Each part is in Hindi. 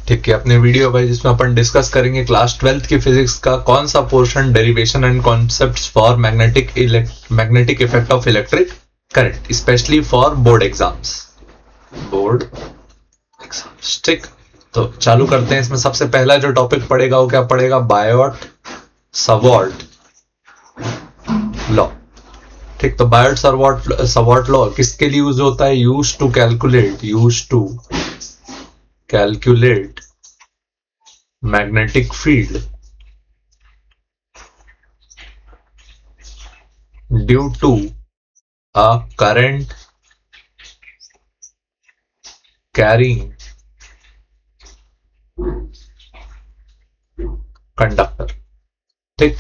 ठीक है, अपने वीडियो भाई जिसमें अपन डिस्कस करेंगे क्लास 12th की फिजिक्स का कौन सा portion derivation and concepts for magnetic effect of electric current, specially for board exams. ठीक, तो चालू करते हैं। इसमें सबसे पहला जो टॉपिक पड़ेगा वो क्या पड़ेगा? Biot Savart law. ठीक, तो बायोट सवार्ट लॉ किसके लिए यूज होता है? Use to calculate magnetic field due to a current carrying conductor. ठीक,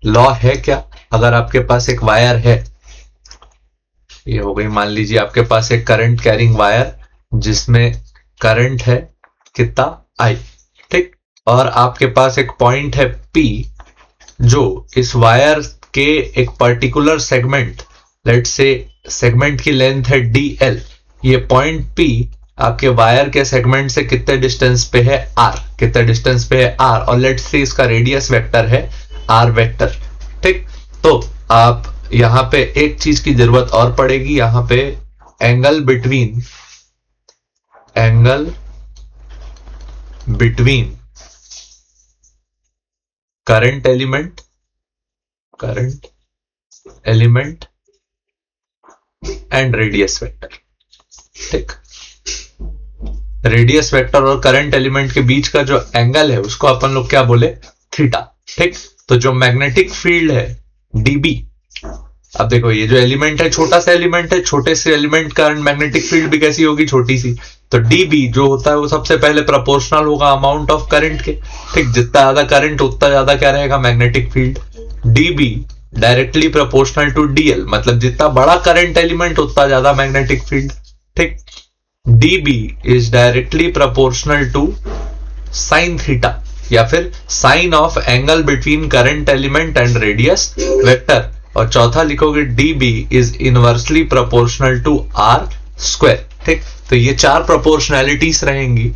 लॉ है क्या? अगर आपके पास एक वायर है, ये हो गई, मान लीजिए आपके पास एक करंट कैरिंग वायर जिसमें करंट है कितना? I। ठीक, और आपके पास एक पॉइंट है P जो इस वायर के एक particular segment, let's say segment की लेंथ है DL। ये पॉइंट P आपके वायर के सेगमेंट से कितने डिस्टेंस पे है? R। कितने डिस्टेंस पे है? R। और लेट्स से इसका रेडियस वेक्टर है R वेक्टर। ठीक, तो आप यहां पे एक चीज की जरूरत और पड़ेगी, यहां पे angle between current element and radius vector. ठीक, रेडियस वेक्टर और करंट एलिमेंट के बीच का जो एंगल है उसको अपन लोग क्या बोले? थीटा। ठीक, तो जो मैग्नेटिक फील्ड है dB, अब देखो ये जो एलिमेंट है छोटा सा एलिमेंट है, छोटे से एलिमेंट का मैग्नेटिक फील्ड भी कैसी होगी? छोटी सी। तो dB जो होता है वो सबसे पहले प्रोपोर्शनल होगा अमाउंट ऑफ करंट के। ठीक, जितना ज्यादा करंट उतना ज्यादा क्या रहेगा? Magnetic field. dB directly proportional to dl, मतलब जितना बड़ा करंट एलिमेंट उतना ज्यादा मैग्नेटिक फील्ड। ठीक, dB is directly proportional to sine theta, या फिर sine of angle between current element and radius vector. और चौथा लिखोगे dB is inversely proportional to R square. ठीक, तो ये चार प्रोपोर्शनैलिटीज रहेंगी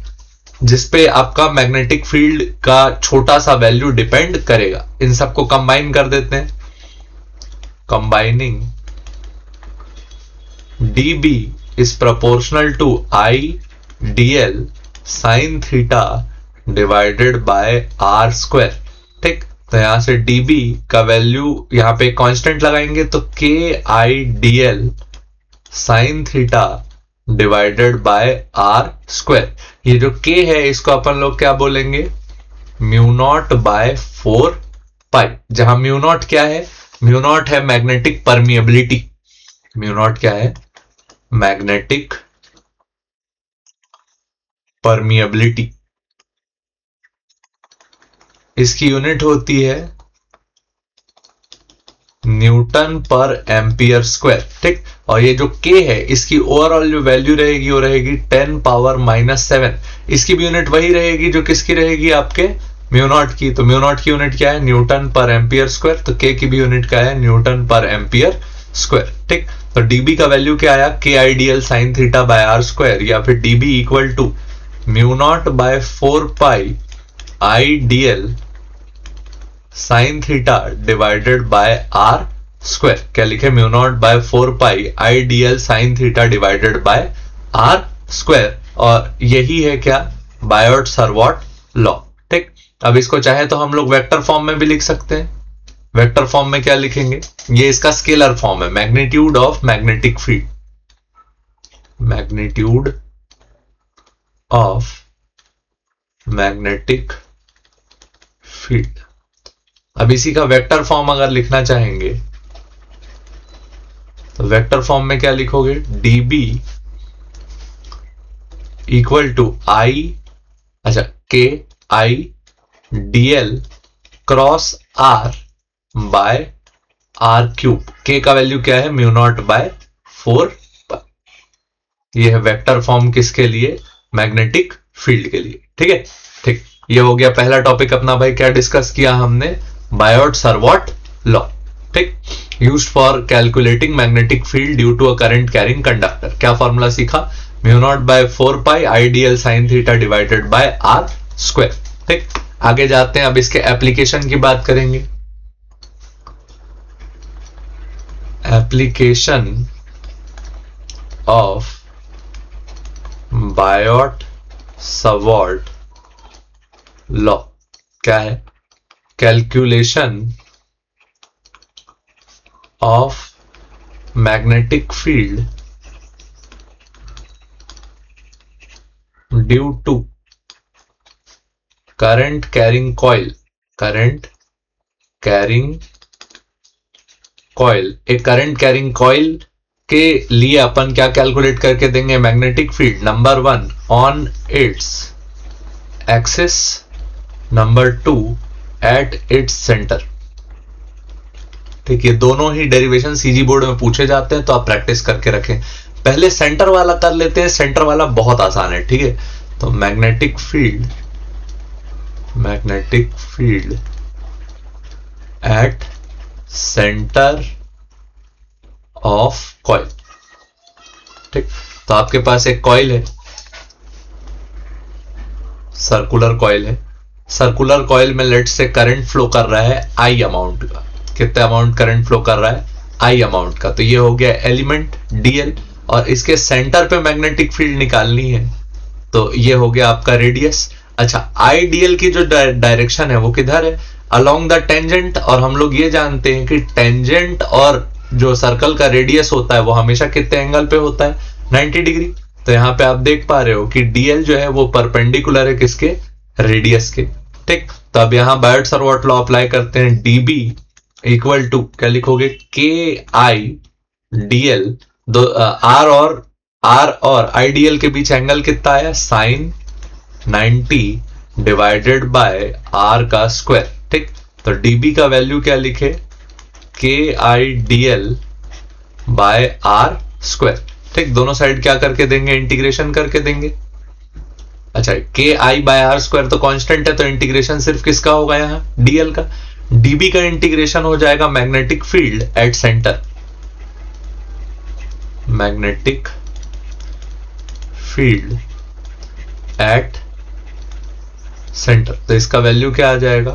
जिसपे आपका मैग्नेटिक फील्ड का छोटा सा वैल्यू डिपेंड करेगा। इन सबको कंबाइन कर देते हैं। Combining dB is proportional to I dl sine theta divided by R square. ठीक, तो यहां से dB का वैल्यू यहां पे कांस्टेंट लगाएंगे तो KI dl sine theta divided by R square. ये जो K है इसको अपन लोग क्या बोलेंगे? म्यू नॉट बाय 4 पाई, जहां म्यू नॉट क्या है? म्यू नॉट है मैग्नेटिक परमिएबिलिटी। म्यू नॉट क्या है? Magnetic permeability. इसकी यूनिट होती है न्यूटन पर एम्पियर स्क्वायर। ठीक, और ये जो K है इसकी ओवरऑल जो वैल्यू रहेगी वो रहेगी 10⁻⁻⁷। इसकी भी यूनिट वही रहेगी जो किसकी रहेगी? आपके म्यू नॉट की। तो म्यू नॉट की यूनिट क्या है? न्यूटन पर एम्पियर स्क्वायर। तो K की भी यूनिट क्या है? न्यूटन पर एम्पियर स्क्वायर। ठीक, तो dB का वैल्यू क्या आया? KI dl sine theta by R square, या फिर dB equal to mu naught by 4 pi I dl sine theta divided by R square. क्या लिखे? Mu naught by 4 pi I dl sine theta divided by R square. और यही है क्या? Biot Savart law. ठीक, अब इसको चाहे तो हम लोग वेक्टर फॉर्म में भी लिख सकते हैं। वेक्टर फॉर्म में क्या लिखेंगे? ये इसका स्केलर फॉर्म है, magnitude of magnetic field. Magnitude of magnetic field. अब इसी का वेक्टर फॉर्म अगर लिखना चाहेंगे तो वेक्टर फॉर्म में क्या लिखोगे? dB equal to KI dl cross R by R cube. K का वैल्यू क्या है? Mu naught by 4 pi. ये है वेक्टर फॉर्म किसके लिए? मैग्नेटिक फील्ड के लिए। ठीक है, ठीक, ये हो गया पहला टॉपिक अपना भाई। क्या डिस्कस किया हमने? Biot Savart law. ठीक, used for calculating magnetic field due to a current carrying conductor. क्या फॉर्मूला सीखा? Mu naught by 4 pi I d l sine theta divided by R square. ठीक, आगे जाते हैं, अब इसके एप्लीकेशन की बात करेंगे। Application of Biot Savart law क्या है? Calculation of magnetic field due to current carrying coil. Current carrying coil, एक करंट कैरिंग कॉइल के लिए अपन क्या कैलकुलेट करके देंगे? Magnetic field number 1 on its axis, number 2 at its centre. ठीक है, दोनों ही डेरिवेशन सीजी बोर्ड में पूछे जाते हैं, तो आप प्रैक्टिस करके रखें। पहले सेंटर वाला कर लेते हैं, सेंटर वाला बहुत आसान है। ठीक है, तो magnetic field at centre of coil. ठीक, तो आपके पास एक कॉइल है, सर्कुलर कॉइल है। सर्कुलर कॉइल में लेट से करंट फ्लो कर रहा है आई अमाउंट का। कितने अमाउंट करंट फ्लो कर रहा है? आई अमाउंट का। तो ये हो गया एलिमेंट डीएल, और इसके सेंटर पे मैग्नेटिक फील्ड निकालनी है, तो ये हो गया आपका रेडियस। अच्छा, आई डीएल की जो डायरेक्शन है वो किधर है? अलोंग द टेंजेंट, और हम लोग ये जानते हैं कि टेंजेंट और जो सर्कल का रेडियस होता है वो हमेशा कितने एंगल पे होता है? 90 डिग्री। तो यहां पे आप देख पा रहे हो कि डीएल जो है वो परपेंडिकुलर है किसके? रेडियस के। ठीक, तो अब यहां बायोट सावर्ट लॉ अप्लाई करते हैं। डीबी इक्वल टू क्या लिखोगे? के आई डीएल, दो आर और आईडीएल के बीच एंगल कितना आया? साइन 90 डिवाइडेड बाय आर का स्क्वायर। ठीक, तो डीबी का वैल्यू क्या लिखे? के आई डीएल बाय आर स्क्वायर। ठीक, दोनों साइड क्या करके देंगे? इंटीग्रेशन करके देंगे। अच्छा, के आई बाय आर स्क्वायर तो कांस्टेंट है, तो इंटीग्रेशन सिर्फ किसका होगा? यहां डीएल का। डीबी का इंटीग्रेशन हो जाएगा magnetic field at centre. Magnetic field at centre, तो इसका वैल्यू क्या आ जाएगा?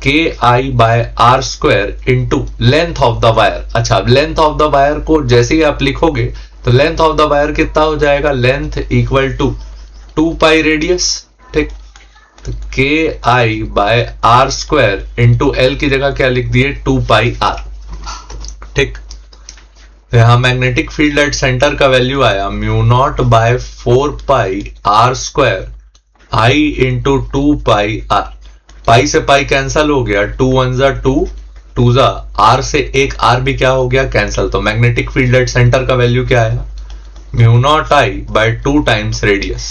K I by R square into length of the wire. अच्छा, अब लेंथ ऑफ द वायर को जैसे ही आप लिखोगे तो लेंथ ऑफ द वायर कितना हो जाएगा? Length equal to 2 pi radius. ठीक, तो K I by R square into L की जगह क्या लिख दिए? 2 पाई आर। ठीक, तो यहां मैग्नेटिक फील्ड एट सेंटर का वैल्यू आया mu naught by 4 pi R square I into 2 pi R. Pi से पाई कैंसल हो गया, 2 1 जा 2, 2 जा आर से एक आर भी क्या हो गया? कैंसल। तो मैग्नेटिक फील्ड एट सेंटर का वैल्यू क्या आया? Mu naught I by 2 times radius.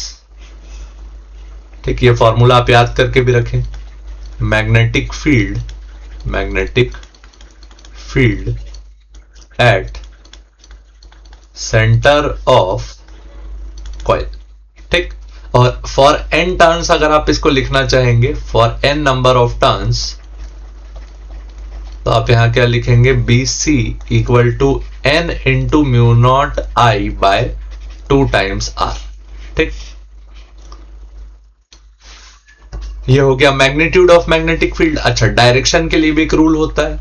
ठीक, ये फॉर्मूला आप याद करके भी रखें। Magnetic field at centre of coil. ठीक, और फॉर n टर्न्स अगर आप इसको लिखना चाहेंगे, for n number of turns, तो आप यहां क्या लिखेंगे? BC equal to n into mu naught I by 2 times R. ठीक, ये हो गया मैग्नीट्यूड ऑफ मैग्नेटिक फील्ड। अच्छा, डायरेक्शन के लिए भी एक रूल होता है।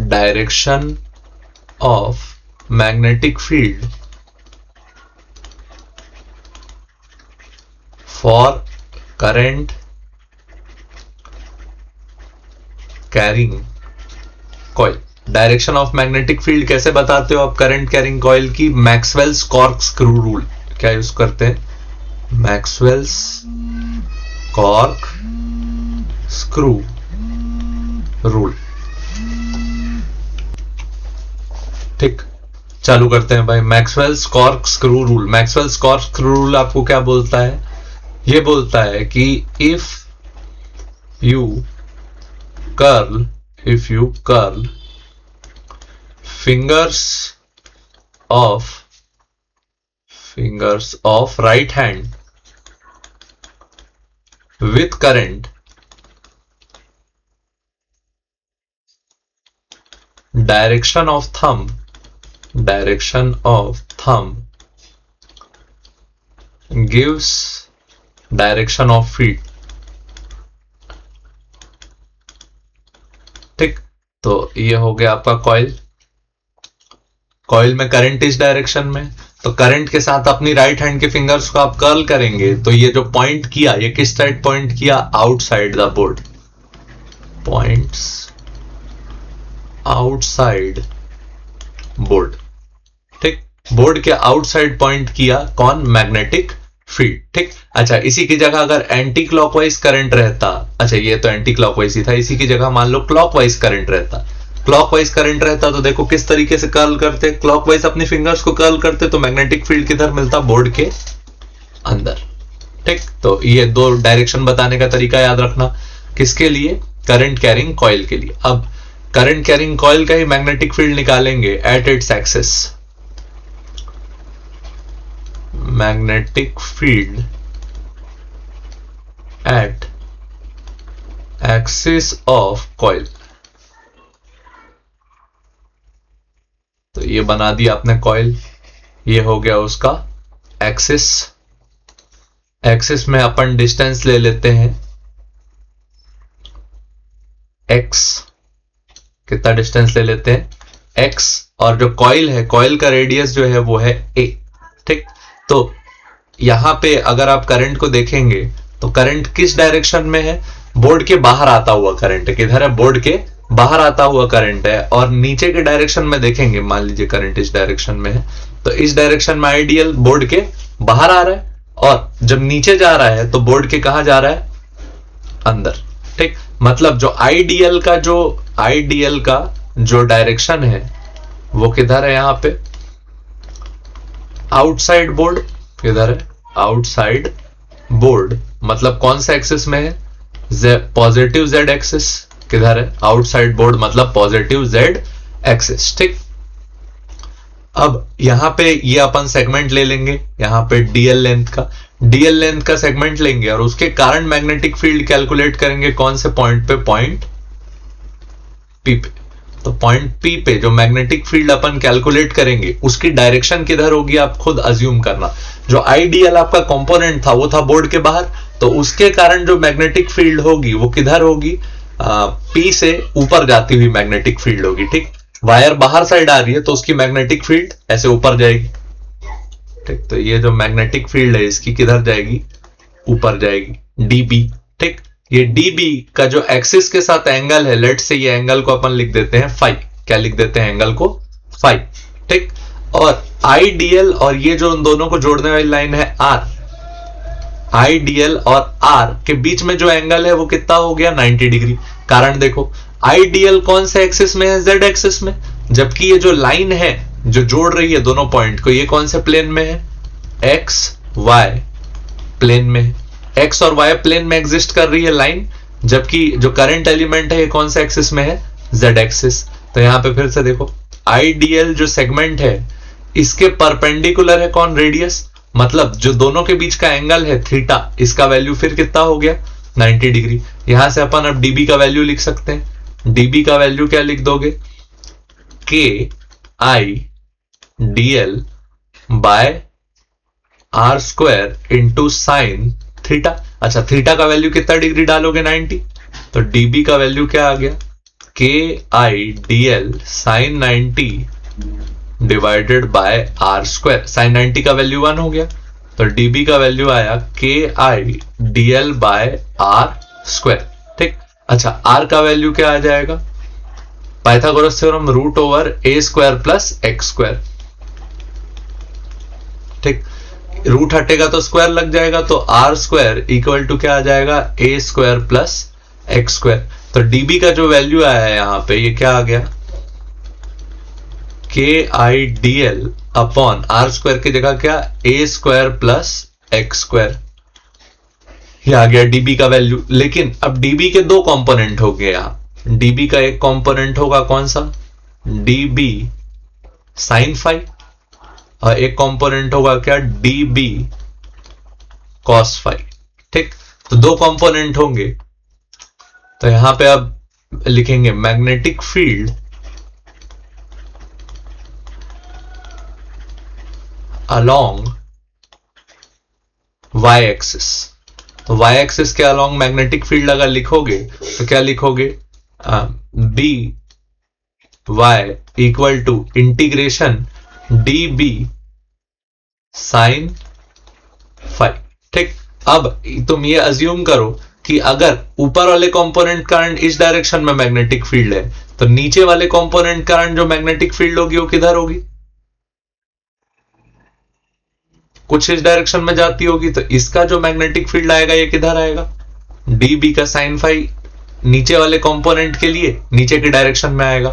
Direction of magnetic field for current carrying coil. Direction of magnetic field कैसे बताते हो आप करंट कैरिंग कॉइल की? मैक्सवेल्स कॉर्क स्क्रू रूल क्या यूज करते हैं? Maxwell's cork screw rule. ठीक, चालू करते हैं भाई। Maxwell's cork screw rule. Maxwell's cork screw rule आपको क्या बोलता है? ये बोलता है कि if you curl fingers of right hand with current, direction of thumb gives direction of field. ठीक, तो ये हो गया आपका कॉइल। कॉइल में करंट इस डायरेक्शन में, तो करंट के साथ अपनी राइट हैंड के फिंगर्स को आप कर्ल करेंगे, तो ये जो पॉइंट किया, ये किस साइड पॉइंट किया? Outside the board. Points outside board. ठीक, बोर्ड के आउटसाइड पॉइंट किया कौन? Magnetic field. ठीक, अच्छा इसी की जगह अगर एंटी क्लॉकवाइज करंट रहता, अच्छा ये तो एंटी क्लॉकवाइज ही था, इसी की जगह मान लो क्लॉकवाइज करंट रहता, क्लॉकवाइज करंट रहता तो देखो किस तरीके से कर्ल करते, क्लॉकवाइज अपनी फिंगर्स को कर्ल करते तो मैग्नेटिक फील्ड किधर मिलता? बोर्ड के अंदर। ठीक, तो ये दो डायरेक्शन बताने का तरीका याद रखना, किसके लिए? करंट कैरिंग कॉइल के लिए। अब करंट कैरिंग कॉइल का ही मैग्नेटिक फील्ड निकालेंगे at its axis. Magnetic field eight axis of coil. तो ये बना दिया आपने कॉइल, ये हो गया उसका एक्सिस। एक्सिस में अपन डिस्टेंस ले लेते हैं x। कितना डिस्टेंस ले लेते हैं? x। और जो कॉइल है, कॉइल का रेडियस जो है वो है a। ठीक, तो यहां पे अगर आप करंट को देखेंगे तो करंट किस डायरेक्शन में है? बोर्ड के बाहर आता हुआ करंट है। किधर है? बोर्ड के बाहर आता हुआ करंट है। और नीचे के डायरेक्शन में देखेंगे, मान लीजिए करंट इस डायरेक्शन में है, तो इस डायरेक्शन में आइडियल बोर्ड के बाहर आ रहा है, और जब नीचे जा रहा है तो बोर्ड के कहां जा रहा है? अंदर। ठीक, मतलब जो आइडियल का जो डायरेक्शन है वो किधर है? यहां पे आउटसाइड बोर्ड। किधर है? Outside board. मतलब कौन सा एक्सिस में है? Positive Z axis. किधर है? आउटसाइड बोर्ड मतलब पॉजिटिव जेड एक्सिस। ठीक, अब यहां पे ये अपन सेगमेंट ले लेंगे, यहां पे डीएल लेंथ का सेगमेंट लेंगे और उसके कारण मैग्नेटिक फील्ड कैलकुलेट करेंगे कौन से पॉइंट पे? पॉइंट पी पे। तो पॉइंट पी पे जो मैग्नेटिक फील्ड अपन कैलकुलेट करेंगे उसकी डायरेक्शन किधर होगी? आप खुद अज्यूम करना। जो आईडीएल आपका कंपोनेंट था वो था बोर्ड के बाहर, तो उसके कारण जो मैग्नेटिक फील्ड होगी वो किधर होगी? पी से ऊपर जाती हुई मैग्नेटिक फील्ड होगी। ठीक, वायर बाहर साइड आ रही है तो उसकी मैग्नेटिक फील्ड ऐसे ऊपर जाएगी। ठीक, तो ये जो मैग्नेटिक फील्ड है इसकी किधर जाएगी? ऊपर जाएगी, डीबी। ठीक, ये डीबी का जो एक्सिस के साथ एंगल है, लेट से ये एंगल को अपन लिख देते हैं फाई। क्या लिख देते हैं? एंगल को फाई। ठीक, और आईडीएल और ये जो उन दोनों को जोड़ने वाली लाइन है आर, आईडीएल और आर के बीच में जो एंगल है वो कितना हो गया? 90 डिग्री। कारण देखो, आईडीएल कौन से एक्सिस में है? जेड एक्सिस में, जबकि ये जो लाइन है जो जोड़ रही है दोनों पॉइंट को, ये कौन से प्लेन में है? एक्स वाई प्लेन में है। एक्स और वाई प्लेन में एग्जिस्ट कर रही है लाइन, जबकि जो करंट एलिमेंट है ये कौन से एक्सिस में है? Z axis. तो यहां पे फिर से देखो, आईडीएल जो सेगमेंट है इसके परपेंडिकुलर है कौन? रेडियस। मतलब जो दोनों के बीच का एंगल है थीटा, इसका वैल्यू फिर कितना हो गया? 90 डिग्री। यहां से अपन अब डीबी का वैल्यू लिख सकते हैं। डीबी का वैल्यू क्या लिख दोगे? K I D L by R square into sine theta. अच्छा, थीटा का वैल्यू कितना डिग्री डालोगे? 90। तो डीबी का वैल्यू क्या आ गया? K I D L sine 90 divided by R square. Sine 90 का वैल्यू 1 हो गया, तो डीबी का वैल्यू आया K I D L by R square. ठीक, अच्छा आर का वैल्यू क्या आ जाएगा? Pythagoras theorem root over A square plus X square. ठीक, रूट हटेगा तो स्क्वायर लग जाएगा, तो आर स्क्वायर इक्वल टू क्या आ जाएगा? ए स्क्वायर प्लस एक्स स्क्वायर। तो डीबी का जो वैल्यू आया है यहां पे, ये क्या आ गया? K I D L upon R square की जगह क्या? A square plus X square. ये आ गया डीबी का वैल्यू। लेकिन अब डीबी के दो कंपोनेंट हो गए यहां। डीबी का एक कंपोनेंट होगा कौन सा? डीबी साइन फाई, और एक कंपोनेंट होगा क्या? DB cos phi. ठीक, तो दो कंपोनेंट होंगे, तो यहां पे अब लिखेंगे magnetic field along Y axis, Y axis के अलोंग मैग्नेटिक फील्ड अगर लिखोगे तो क्या लिखोगे, B Y equal to integration D B sine phi. ठीक, अब तुम ये अज्यूम करो कि अगर ऊपर वाले कंपोनेंट करंट इस डायरेक्शन में मैग्नेटिक फील्ड है तो नीचे वाले कंपोनेंट करंट जो मैग्नेटिक फील्ड होगी वो किधर होगी, कुछ इस डायरेक्शन में जाती होगी, तो इसका जो मैग्नेटिक फील्ड आएगा ये किधर आएगा, डी बी का साइन फाई नीचे वाले कंपोनेंट के लिए नीचे के डायरेक्शन में आएगा।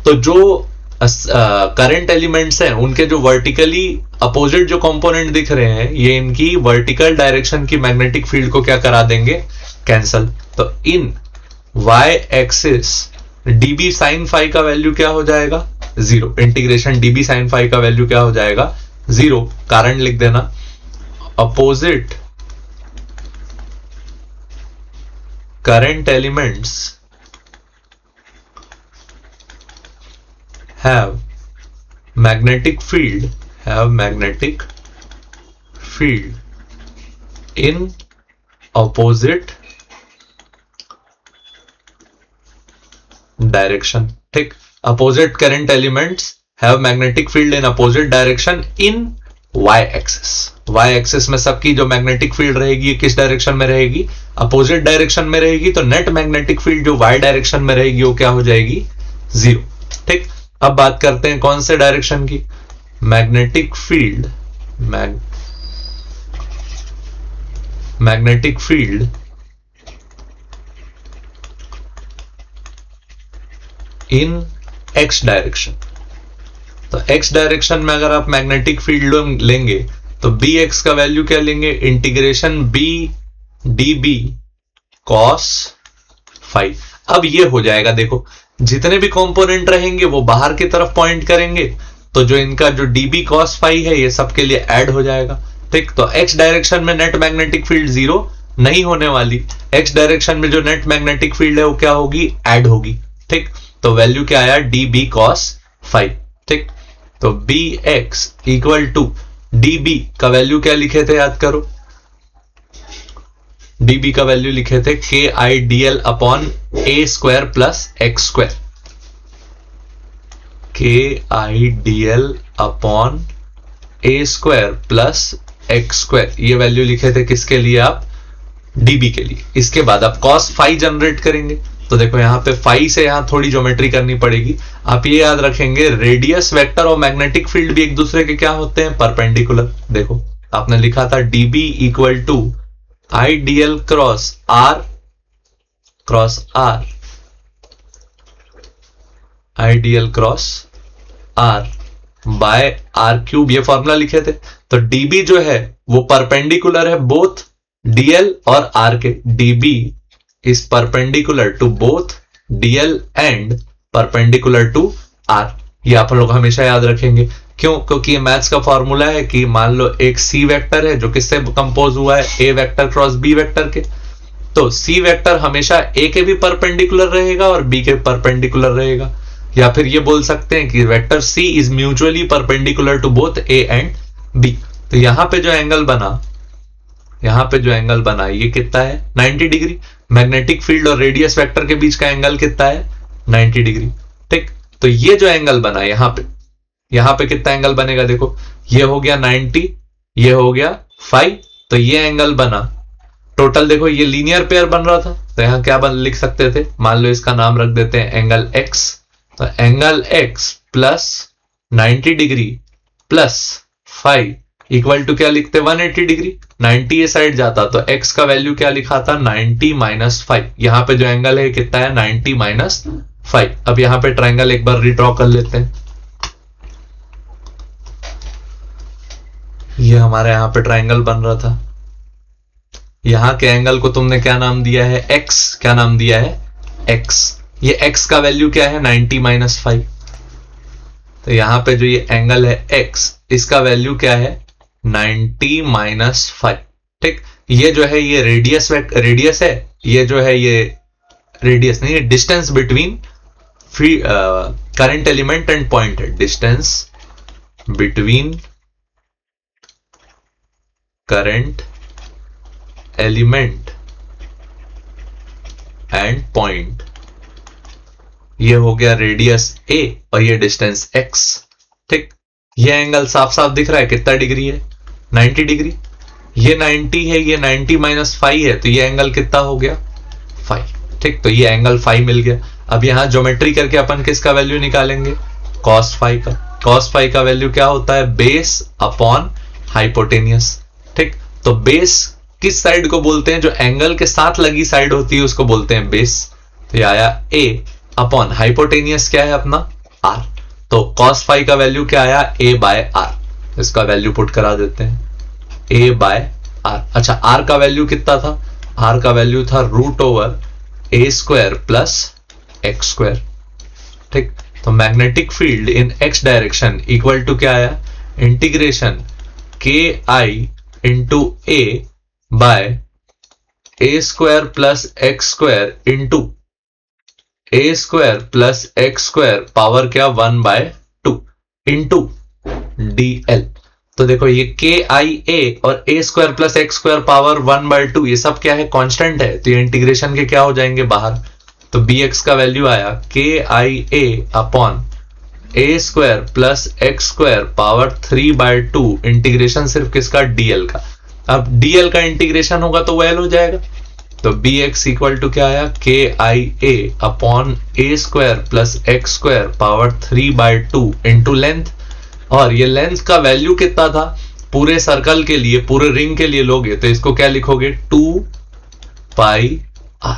तो जो करंट एलिमेंट्स हैं उनके जो वर्टिकली अपोजिट जो कंपोनेंट दिख रहे हैं ये इनकी वर्टिकल डायरेक्शन की मैग्नेटिक फील्ड को क्या करा देंगे, कैंसल। तो in y axis db sine phi का वैल्यू क्या हो जाएगा, zero. Integration db sine phi का वैल्यू क्या हो जाएगा, जीरो। कारण लिख देना, opposite current elements have magnetic field in opposite direction। ठीक, opposite current elements have magnetic field in opposite direction in y axis। y axis में सबकी जो मैग्नेटिक फील्ड रहेगी किस डायरेक्शन में रहेगी, अपोजिट डायरेक्शन में रहेगी। तो नेट मैग्नेटिक फील्ड जो y डायरेक्शन में रहेगी वो क्या हो जाएगी, जीरो। ठीक, अब बात करते हैं कौन से डायरेक्शन की, magnetic field magnetic field in x direction. तो x डायरेक्शन में अगर आप मैग्नेटिक फील्ड लेंगे तो bx का वैल्यू क्या लेंगे, integration b db cos phi. अब ये हो जाएगा, देखो जितने भी कंपोनेंट रहेंगे वो बाहर की तरफ पॉइंट करेंगे, तो जो इनका जो db cos फाई है ये सबके लिए ऐड हो जाएगा। ठीक, तो x डायरेक्शन में नेट मैग्नेटिक फील्ड जीरो नहीं होने वाली, x डायरेक्शन में जो नेट मैग्नेटिक फील्ड है वो क्या होगी, ऐड होगी। ठीक, तो वैल्यू क्या आया, db cos फाई। ठीक, तो bx इक्वल टू db का वैल्यू क्या लिखे थे, याद करो, dB का वैल्यू लिखे थे k i dl upon a square plus x square, k i dl upon a square plus x square. ये वैल्यू लिखे थे किसके लिए, आप dB के लिए। इसके बाद आप cos फाई जनरेट करेंगे, तो देखो यहां पे फाई से यहां थोड़ी ज्योमेट्री करनी पड़ेगी। आप ये याद रखेंगे रेडियस वेक्टर और मैग्नेटिक फील्ड भी एक दूसरे के क्या होते हैं, परपेंडिकुलर। देखो आपने लिखा था dB equal to IDL cross R IDL cross R by R cube, ये फॉर्मूला लिखे थे। तो डीबी जो है वो परपेंडिकुलर है बोथ डीएल और आर के, dB is perpendicular to both DL and perpendicular to R. ये आप लोग हमेशा याद रखेंगे, क्यों, क्योंकि ये मैथ्स का फॉर्मूला है कि मान लो एक सी वेक्टर है जो किससे कंपोज हुआ है, ए वेक्टर क्रॉस बी वेक्टर के। तो सी वेक्टर हमेशा ए के भी परपेंडिकुलर रहेगा और बी के परपेंडिकुलर रहेगा, या फिर ये बोल सकते हैं कि vector C is mutually perpendicular to both A and B. तो यहां पे जो एंगल बना ये कितना है, 90 डिग्री। मैग्नेटिक फील्ड और रेडियस वेक्टर के बीच का एंगल कितना है, 90 डिग्री। ठीक, तो ये जो एंगल बना यहां पे कितना एंगल बनेगा, देखो ये हो गया 90, ये हो गया 5, तो ये एंगल बना टोटल। देखो ये लीनियर पेयर बन रहा था, तो यहां क्या लिख सकते थे, मान लो इसका नाम रख देते हैं एंगल x। तो angle x plus 90 degree plus 5 equal to क्या लिखते, 180 डिग्री। 90 ये साइड जाता तो x का वैल्यू क्या लिखा था, 90 माइनस 5। यहां पे जो एंगल है कितना है, 90 माइनस 5। अब यहां पे ट्राइंगल एक बार रिड्रॉ कर लेते हैं। ये हमारे यहां पे ट्राइंगल बन रहा था, यहां के एंगल को तुमने क्या नाम दिया है, x। क्या नाम दिया है, x। ये x का वैल्यू क्या है, 90 माइनस 5। तो यहां पे जो ये एंगल है x, इसका वैल्यू क्या है, 90 माइनस 5। ठीक, ये जो है ये रेडियस है, ये जो है ये रेडियस नहीं, distance between current element and point है, distance between current element and point, ये हो गया रेडियस a और ये डिस्टेंस x। ठीक, ये एंगल साफ साफ दिख रहा है कितना डिग्री है, 90 डिग्री। ये 90 है, ये 90 माइनस 5 है, तो ये एंगल कितना हो गया 5। ठीक, तो ये एंगल 5 मिल गया। अब यहां ज्योमेट्री करके अपन किसका वैल्यू निकालेंगे, cos फाई का। cos फाई का वैल्यू क्या होता है, बेस अपॉन हाइपोटेनियस। ठीक, तो बेस किस साइड को बोलते हैं, जो एंगल के साथ लगी साइड होती है उसको बोलते हैं बेस। तो ये आया a अपॉन हाइपोटेनियस क्या है अपना r। तो cos फाई का वैल्यू क्या आया, a बाय r। इसका वैल्यू पुट करा देते हैं, a बाय r। अच्छा, r का वैल्यू कितना था, r का वैल्यू था root over a square plus X square. ठीक, तो magnetic field in x direction equal to क्या आया, integration K I into A by A square plus X square into A square plus X square power क्या 1/2 इंटू dl। तो देखो ये के आई ए और A square plus X square power 1/2 ये सब क्या है, कांस्टेंट है, तो ये इंटीग्रेशन के क्या हो जाएंगे बाहर। तो bx का वैल्यू आया K I A upon A square plus X square power 3/2 इंटीग्रेशन सिर्फ किसका, dl का। अब dl का इंटीग्रेशन होगा तो वैल हो जाएगा। तो bx इक्वल टू क्या आया, K I A upon A square plus X square power 3/2 into length. और ये लेंथ का वैल्यू कितना था, पूरे सर्कल के लिए, पूरे रिंग के लिए लोगे तो इसको क्या लिखोगे, 2 पाई r।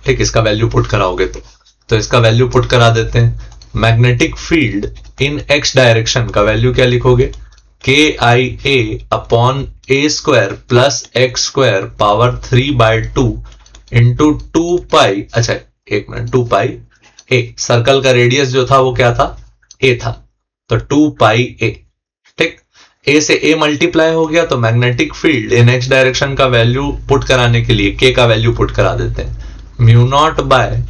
ठीक, इसका वैल्यू पुट कराओगे तो इसका वैल्यू पुट करा देते हैं। Magnetic field in x direction का वैल्यू क्या लिखोगे, K I A upon A square plus X square power 3/2 into 2 pi, अच्छा एक मिनट, 2 पाई ए, सर्कल का रेडियस जो था वो क्या था, a था, तो 2 पाई ए। ठीक, a से a मल्टीप्लाई हो गया, तो magnetic field in x direction का वैल्यू पुट कराने के लिए k का वैल्यू पुट करा देते हैं, mu naught by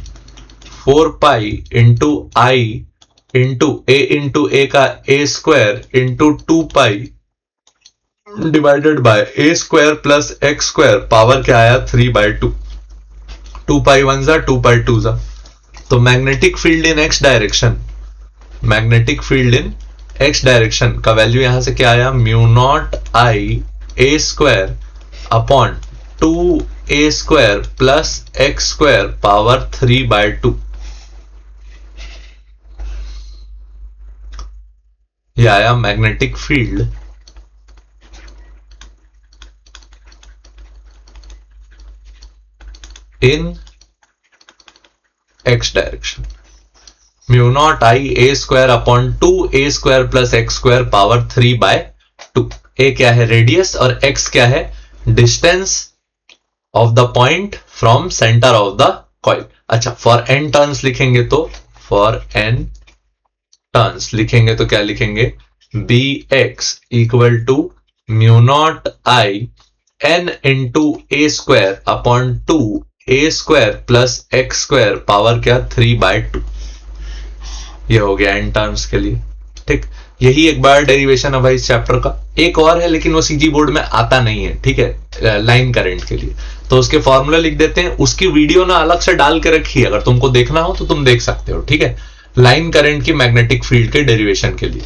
4 pi into I into A का A square into 2 pi divided by A square plus X square power क्या आया 3/2। 2 पाई 1 जा, 2 पाई 2 जा। तो magnetic field in x direction, magnetic field in x direction का वैल्यू यहां से क्या आया, mu naught I A square upon 2 A square plus X square power 3/2। ये आया magnetic field in x direction, mu naught I A square upon 2 A square plus X square power 3/2। A क्या है, रेडियस, और x क्या है, distance of the point from centre of the coil. अच्छा, फॉर n टर्न्स लिखेंगे तो, फॉर n टर्न्स लिखेंगे तो क्या लिखेंगे, bx equal to mu naught I n into A square upon 2 A square plus X square power क्या 3/2। ये हो गया n टर्म्स के लिए। ठीक, यही एक बार डेरिवेशन है भाई इस चैप्टर का। एक और है लेकिन वो सीजी बोर्ड में आता नहीं है, ठीक है, लाइन करंट के लिए, तो उसके फॉर्मूला लिख देते हैं। उसकी वीडियो ना अलग से डाल के रखी है, अगर तुमको देखना हो तो तुम देख सकते हो। ठीक है, लाइन करंट की मैग्नेटिक फील्ड के डेरिवेशन के लिए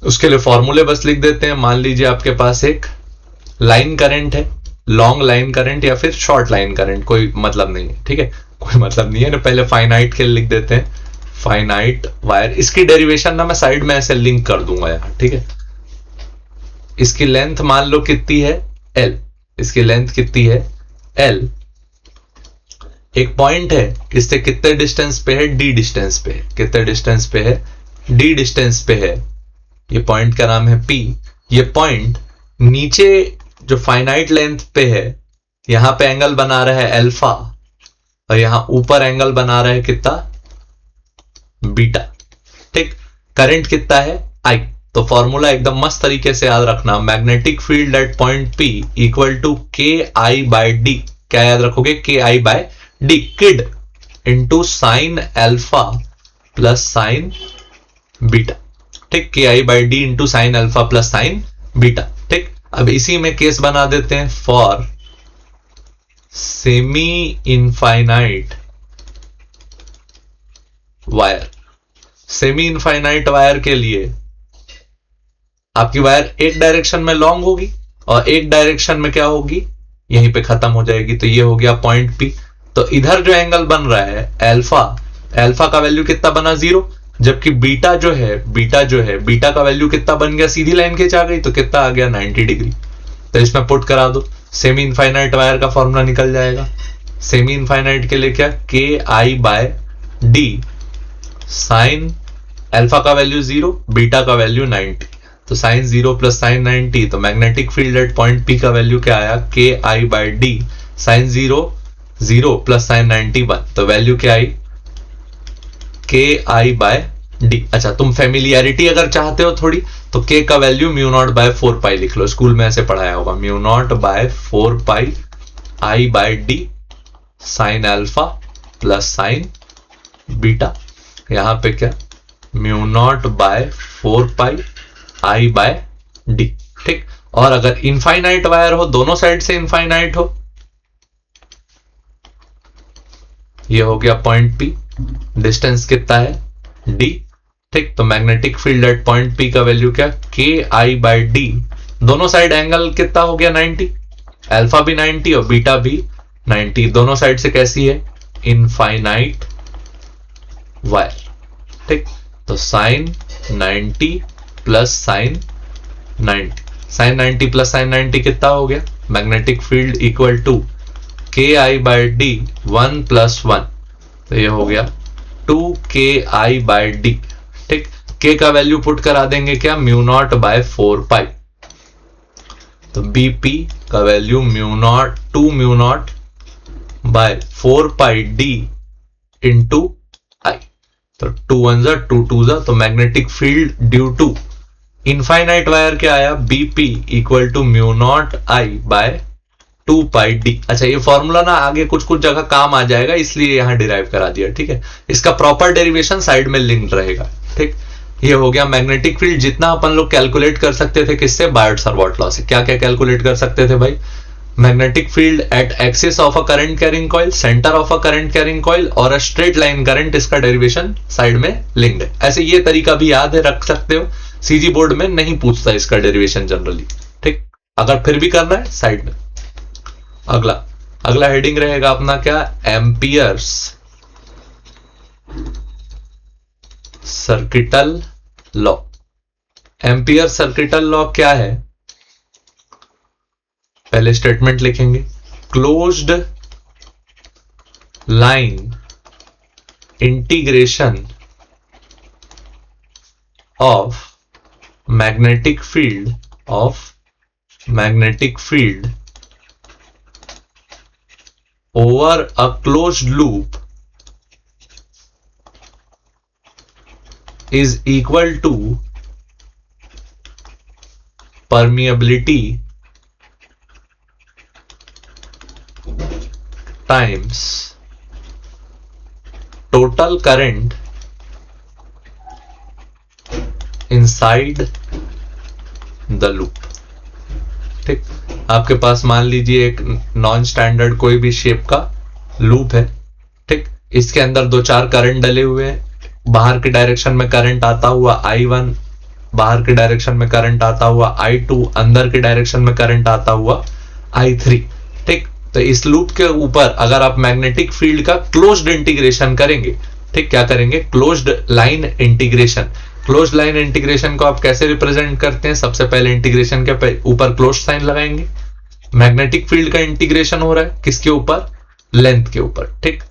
उसके लिए फॉर्मूले बस लिख देते हैं। मान लीजिए आपके पास एक लाइन करंट है, लॉन्ग लाइन करंट या फिर शॉर्ट लाइन करंट, कोई मतलब नहीं है। ठीक है, कोई मतलब नहीं है ना, पहले फाइनाइट के लिए लिख देते हैं, फाइनाइट वायर। इसकी डेरिवेशन ना मैं साइड में ऐसे लिंक कर दूंगा यहाँ। ठीक है, इसकी लेंथ मान लो कितनी है l, इसकी लेंथ कितनी है l। एक पॉइंट है, इससे कितने डिस्टेंस पे है, d डिस्टेंस पे है। कितने डिस्टेंस पे है, d डिस्टेंस पे है। ये पॉइंट का नाम है P। ये पॉइंट नीचे जो फाइनाइट लेंथ पे है, यहां पे एंगल बना रहा है अल्फा, और यहां ऊपर एंगल बना रहा है कितना, बीटा। ठीक, करंट कितना है I। तो फॉर्मूला एकदम मस्त तरीके से याद रखना, magnetic field at point P equal to K I by D. क्या याद रखोगे, के आई बाय डी, किड into sine alpha plus sine beta. ठीक, K I by D into sine alpha plus sine beta. ठीक, अब इसी में केस बना देते हैं for semi infinite wire. Semi infinite wire के लिए आपकी वायर एक डायरेक्शन में लॉन्ग होगी और एक डायरेक्शन में क्या होगी, यहीं पे खत्म हो जाएगी। तो ये हो गया पॉइंट पी। तो इधर जो एंगल बन रहा है अल्फा, अल्फा का वैल्यू कितना बना 0, जबकि बीटा बीटा का वैल्यू कितना बन गया, सीधी लाइन खींच आ गई तो कितना आ गया 90 डिग्री। तो इसमें पुट करा दो, सेमी इनफाइनाइट वायर का फॉर्मूला निकल जाएगा। सेमी इनफाइनाइट के लिए क्या, K I by D sine alpha का वैल्यू 0, बीटा का वैल्यू 90। तो साइन 0 प्लस साइन 90, तो magnetic field at point P का वैल्यू क्या आया, K I by D sine 0 0 plus sine 90 1। तो वैल्यू क्या आई, के आई बाय डी। अच्छा, तुम फेमिलियरिटी अगर चाहते हो थोड़ी, तो के का value mu naught by 4 pi लिख लो, स्कूल में ऐसे पढ़ाया होगा, mu naught by 4 pi I by D sine alpha plus sine beta. यहां पे क्या, mu naught by 4 pi I by D. ठीक, और अगर इनफाइनाइट वायर हो, दोनों साइड से इनफाइनाइट हो, ये हो गया पॉइंट पी, डिस्टेंस कितना है डी। ठीक, तो magnetic field at point P का वैल्यू क्या, के आई बाय डी, दोनों साइड एंगल कितना हो गया 90, अल्फा भी 90 और बीटा भी 90, दोनों साइड से कैसी है, इनफाइनाइट वायर। ठीक, तो sine 90 plus sine 90, sine 90 plus sine 90 कितना हो गया, magnetic field equal to K I by D 1 plus 1, तो ये हो गया 2 के आई बाय डी। ठीक, के का वैल्यू पुट करा देंगे क्या, म्यू नॉट बाय 4 पाई, तो बीपी का value two mu naught by 4 pi D into I, तो 2 1 जा 2 2 जा, तो magnetic field due to infinite wire क्या आया, BP equal to mu naught I by 2 pi D. अच्छा, ये फॉर्मूला ना आगे कुछ कुछ जगह काम आ जाएगा, इसलिए यहां डिराइव करा दिया। ठीक है, इसका प्रॉपर डेरिवेशन साइड में लिंक्ड रहेगा। ठीक, ये हो गया मैग्नेटिक फील्ड, जितना अपन लोग कैलकुलेट कर सकते थे किससे, बायोट-सावर्ट लॉ से। क्या क्या कैलकुलेट कर सकते थे भाई, magnetic field eight axis of a current carrying coil, centre of a current carrying coil और अ स्ट्रेट लाइन करंट, इसका डेरिवेशन साइड में लिंक्ड है। ऐसे ये तरीका भी याद है, रख सकते हो, सीजी बोर्ड में नहीं पूछता इसका डेरिवेशन जनरली। ठीक, अगर फिर भी करना है साइड में। अगला हेडिंग रहेगा अपना क्या, amperes circuital law. Ampere circuital law क्या है, पहले स्टेटमेंट लिखेंगे, closed line integration of magnetic field over a closed loop is equal to permeability times total current inside the loop। ठीक, आपके पास मान लीजिए एक नॉन स्टैंडर्ड कोई भी शेप का लूप है। ठीक, इसके अंदर 2-4 करंट डले हुए हैं, बाहर के डायरेक्शन में करंट आता हुआ I1, बाहर के डायरेक्शन में करंट आता हुआ I2, अंदर के डायरेक्शन में करंट आता हुआ I3। ठीक, तो इस लूप के ऊपर अगर आप मैग्नेटिक फील्ड का क्लोज्ड इंटीग्रेशन करेंगे, ठीक, क्या करेंगे, closed line integration. Closed line integration को आप कैसे रिप्रेजेंट करते हैं, सबसे पहले इंटीग्रेशन के ऊपर क्लोज साइन लगाएंगे। मैग्नेटिक फील्ड का इंटीग्रेशन हो रहा है किसके ऊपर, लेंथ के ऊपर। ठीक,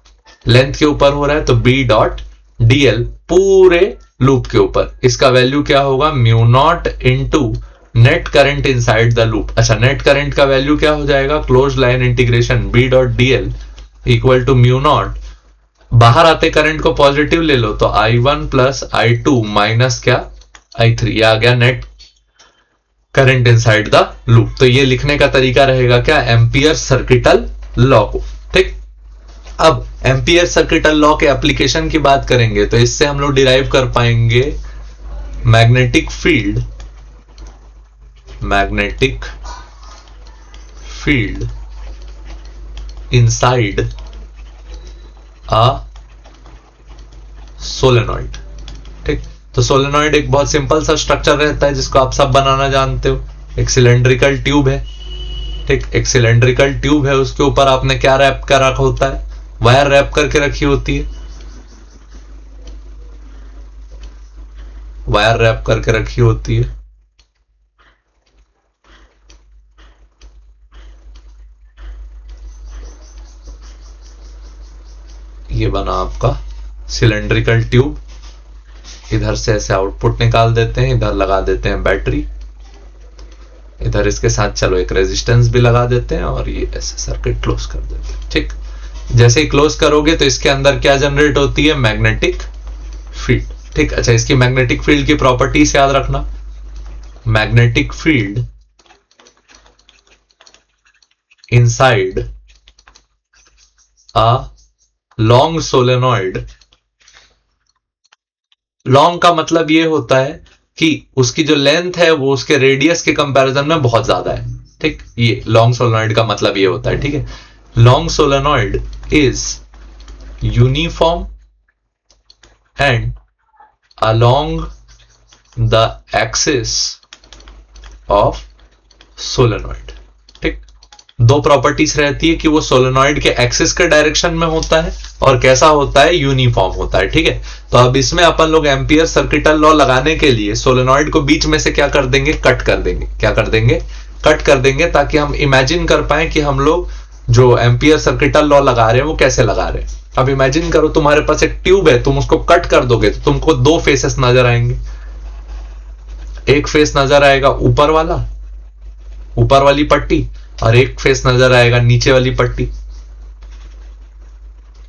लेंथ के ऊपर हो रहा है तो बी डॉट डीएल पूरे लूप के ऊपर, इसका वैल्यू क्या होगा, mu naught into net current inside the loop. अच्छा, नेट करंट का वैल्यू क्या हो जाएगा, close line integration B dot DL equal to mu naught, बाहर आते करंट को पॉजिटिव ले लो तो I1 प्लस I2 माइनस क्या I3, ये आ गया net current inside the loop. तो ये लिखने का तरीका रहेगा क्या, एम्पियर सर्किटल लॉ को। ठीक, अब एम्पियर सर्किटल लॉ के एप्लीकेशन की बात करेंगे तो इससे हम लोग डिराइव कर पाएंगे magnetic field magnetic field inside a solenoid. ठीक, तो सोलेनॉइड एक बहुत सिंपल सा स्ट्रक्चर रहता है जिसको आप सब बनाना जानते हो। एक सिलेंड्रिकल ट्यूब है, ठीक, एक सिलेंड्रिकल ट्यूब है, उसके ऊपर आपने क्या रैप कर रखा होता है, वायर रैप करके रखी होती है, वायर रैप करके रखी होती है। ये बना आपका सिलेंड्रिकल ट्यूब। इधर से ऐसे आउटपुट निकाल देते हैं, इधर लगा देते हैं बैटरी, इधर इसके साथ चलो एक रेजिस्टेंस भी लगा देते हैं और ये ऐसे सर्किट क्लोज कर देते हैं। ठीक, जैसे ही क्लोज करोगे तो इसके अंदर क्या जनरेट होती है, मैग्नेटिक फील्ड। ठीक, अच्छा, इसकी मैग्नेटिक फील्ड की प्रॉपर्टीज याद रखना। Magnetic field inside a long solenoid. Long का मतलब ये होता है कि उसकी जो लेंथ है वो उसके रेडियस के कंपैरिजन में बहुत ज्यादा है। ठीक, ये लॉन्ग सोलेनॉइड का मतलब ये होता है। ठीक है, long solenoid is uniform and along the axis of solenoid। ठीक, दो प्रॉपर्टीज रहती है कि वो सोलेनॉइड के एक्सिस के डायरेक्शन में होता है और कैसा होता है, यूनिफॉर्म होता है। ठीक है, तो अब इसमें अपन लोग एम्पियर सर्किटल लॉ लगाने के लिए सोलेनॉइड को बीच में से क्या कर देंगे, कट कर देंगे। क्या कर देंगे, कट कर देंगे, ताकि हम इमेजिन कर पाए कि हम लोग जो एम्पियर सर्किटल लॉ लगा रहे हैं वो कैसे लगा रहे हैं। अब इमेजिन करो तुम्हारे पास एक ट्यूब है, तुम उसको कट कर दोगे तो तुमको दो फेसेस नजर आएंगे। एक फेस नजर आएगा ऊपर वाला, ऊपर वाली पट्टी, और एक फेस नजर आएगा नीचे वाली पट्टी।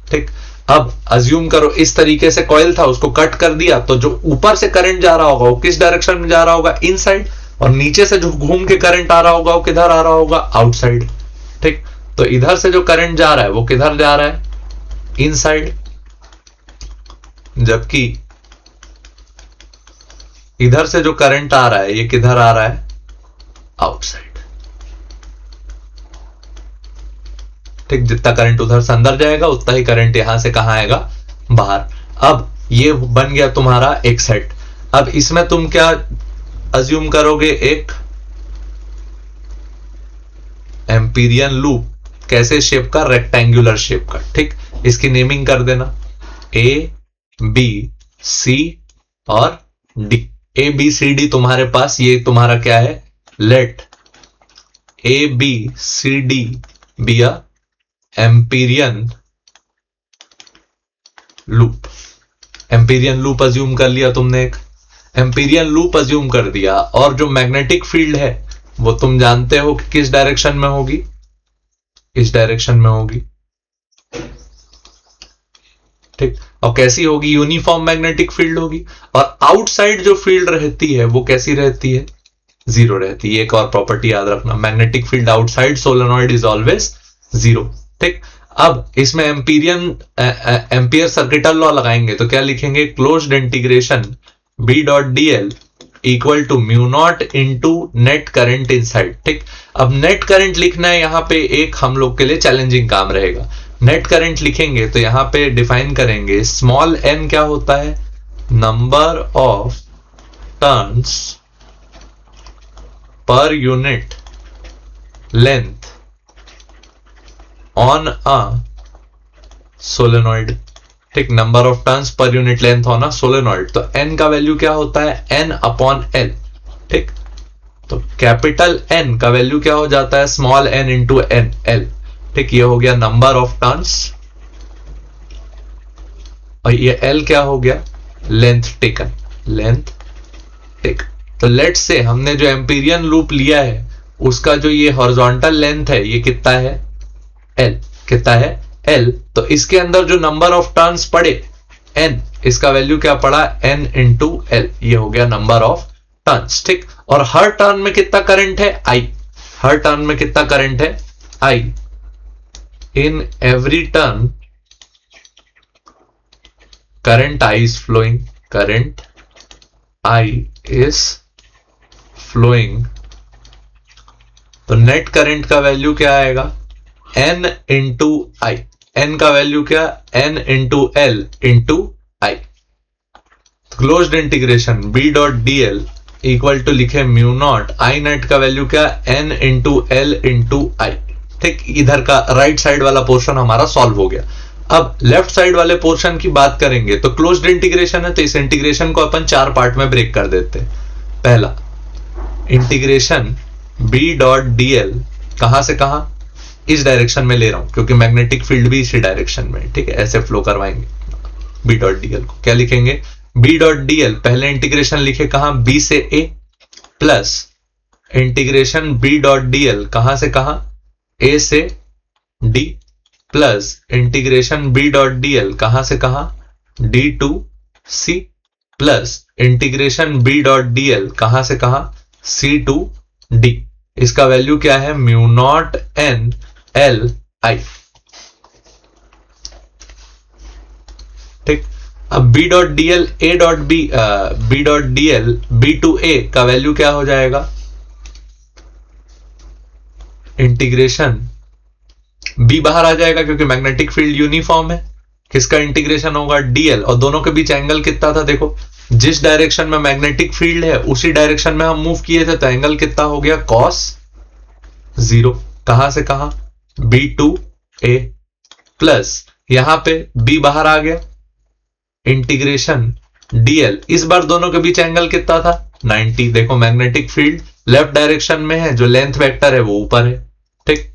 ठीक, अब अज्यूम करो इस तरीके से कॉइल था, उसको कट कर दिया, तो जो ऊपर से करंट जा रहा होगा वो किस डायरेक्शन में जा रहा होगा, इनसाइड, और नीचे से जो घूम के करंट आ रहा होगा वो किधर आ रहा होगा, आउटसाइड। ठीक, तो इधर से जो करंट जा रहा है वो किधर जा रहा है, इनसाइड, जबकि इधर से जो करंट आ रहा है ये किधर आ रहा है, आउटसाइड। ठीक, जितना करंट उधर से अंदर जाएगा उतना ही करंट यहां से कहां आएगा, बाहर। अब ये बन गया तुम्हारा एक सेट। अब इसमें तुम क्या अज्यूम करोगे, एक एम्पीरियन लूप, कैसे शेप का, रेक्टेंगुलर शेप का। ठीक, इसकी नेमिंग कर देना ए बी सी और डी। ए बी सी डी तुम्हारे पास, ये तुम्हारा क्या है, let A B C D be a Amperian loop. Amperian loop assume कर लिया तुमने, एक एम्पीरियन लूप अज्यूम कर दिया, और जो मैग्नेटिक फील्ड है वो तुम जानते हो कि किस डायरेक्शन में होगी, इस डायरेक्शन में होगी। ठीक, और कैसी होगी, यूनिफॉर्म मैग्नेटिक फील्ड होगी। और आउटसाइड जो फील्ड रहती है वो कैसी रहती है, जीरो रहती है। एक और प्रॉपर्टी याद रखना, magnetic field outside solenoid is always zero. ठीक, अब इसमें एम्पियर सर्किटल लॉ लगाएंगे तो क्या लिखेंगे, closed integration B dot D L equal to mu naught into net current inside. ठीक, अब नेट करंट लिखना है यहां पे, एक हम लोग के लिए चैलेंजिंग काम रहेगा। नेट करंट लिखेंगे तो यहां पे डिफाइन करेंगे, स्मॉल एन क्या होता है, number of turns per unit length on a solenoid. ठीक, number of turns per unit length on a solenoid, तो एन का वैल्यू क्या होता है, एन अपॉन एल। ठीक, तो कैपिटल एन का वैल्यू क्या हो जाता है, small N into N L. ठीक, ये हो गया नंबर ऑफ टर्न्स, और ये एल क्या हो गया, लेंथ टेकन, लेंथ टेक। तो लेट से हमने जो एम्पीरियन लूप लिया है उसका जो ये हॉरिजॉन्टल लेंथ है ये कितना है, एल। कितना है, एल। तो इसके अंदर जो नंबर ऑफ टर्न्स पड़े एन, इसका वैल्यू क्या पड़ा, एन इंटू एल, ये हो गया नंबर ऑफ टर्न्स। ठीक, और हर टर्न में कितना करंट है, आई। हर टर्न में कितना करंट है, I. In every turn current I is flowing, current I is flowing तो नेट करंट का वैल्यू क्या आएगा, N इंटू आई। N का वैल्यू क्या, N into L into I. Closed integration B dot D L equal to लिखे म्यू नॉट आई नेट का वैल्यू क्या, N into L into I. ठीक, इधर का राइट साइड वाला पोर्शन हमारा सॉल्व हो गया। अब लेफ्ट साइड वाले पोर्शन की बात करेंगे तो क्लोज्ड इंटीग्रेशन है, तो इस इंटीग्रेशन को अपन 4 पार्ट में ब्रेक कर देते हैं। पहला integration B dot D L, कहां से कहां, इस डायरेक्शन में ले रहा हूं क्योंकि मैग्नेटिक फील्ड भी इसी डायरेक्शन में, ठीक है, ऐसे फ्लो करवाएंगे। B डॉट डी एल को क्या लिखेंगे, B डॉट डी एल पहले इंटीग्रेशन लिखे कहां, B से A, plus integration B dot D L कहां से कहां, A से D, plus integration B dot D L कहां से कहां, D to C, plus integration B dot D L कहां से कहां, C टू D। इसका वैल्यू क्या है, mu naught N L I। ठीक, अब B dot D L A dot B dot D L B to A का वैल्यू क्या हो जाएगा, इंटीग्रेशन B बाहर आ जाएगा क्योंकि मैग्नेटिक फील्ड यूनिफॉर्म है। किसका इंटीग्रेशन होगा, DL, और दोनों के बीच एंगल कितना था, देखो जिस डायरेक्शन में मैग्नेटिक फील्ड है उसी डायरेक्शन में हम मूव किए थे, तो एंगल कितना हो गया, cos 0। कहां से कहां, B टू A, प्लस यहां पे B बाहर आ गया, इंटीग्रेशन DL, इस बार दोनों के बीच एंगल कितना था, 90। देखो मैग्नेटिक फील्ड लेफ्ट डायरेक्शन में है, जो लेंथ वेक्टर है वो ऊपर है। ठीक,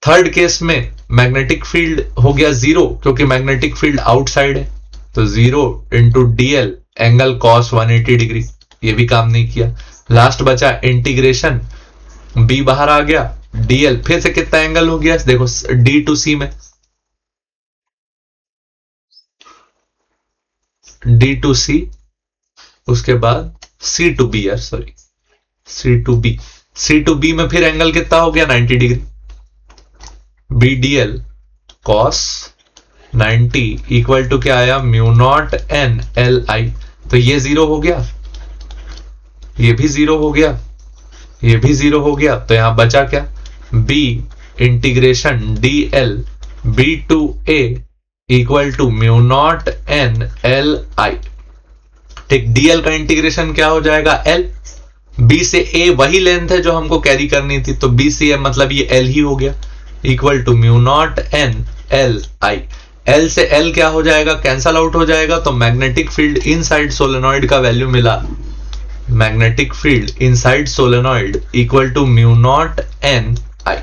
थर्ड केस में मैग्नेटिक फील्ड हो गया 0 क्योंकि मैग्नेटिक फील्ड आउटसाइड है, तो 0 into DL angle cos 180 degree, ये भी काम नहीं किया। लास्ट बचा इंटीग्रेशन B बाहर आ गया, DL फिर से कितना एंगल हो गया, देखो D टू C में, D टू C, उसके बाद C टू B, यार sorry, C to B, C to B में फिर एंगल कितना हो गया, 90 degree. BDL cos 90 equal to क्या आया, mu naught N L I। तो ये 0 हो गया, ये भी 0 हो गया, ये भी 0 हो गया, तो यहां बचा क्या, B integration DL B to A equal to mu naught N L I। ठीक, DL का इंटीग्रेशन क्या हो जाएगा, L, B से A वही लेंथ है जो हमको कैरी करनी थी, तो B से A मतलब ये L ही हो गया, equal to mu naught N L I। L से L क्या हो जाएगा, कैंसल आउट हो जाएगा, तो मैग्नेटिक फील्ड इनसाइड सोलेनॉइड का वैल्यू मिला, magnetic field inside solenoid equal to mu naught N I।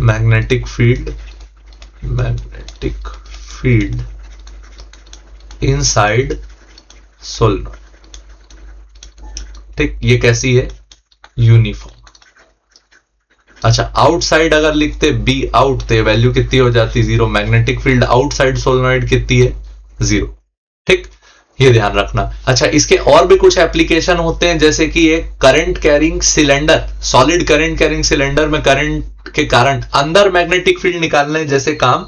Magnetic field inside solenoid. ठीक, ये कैसी है, यूनिफॉर्म। अच्छा, आउटसाइड अगर लिखते B आउट तो वैल्यू कितनी हो जाती, 0। मैग्नेटिक फील्ड आउटसाइड सोलेनॉइड कितनी है, 0। ठीक, ये ध्यान रखना। अच्छा, इसके और भी कुछ एप्लीकेशन होते हैं, जैसे कि एक current carrying cylinder, solid current carrying cylinder में करंट के कारण अंदर मैग्नेटिक फील्ड निकालने जैसे काम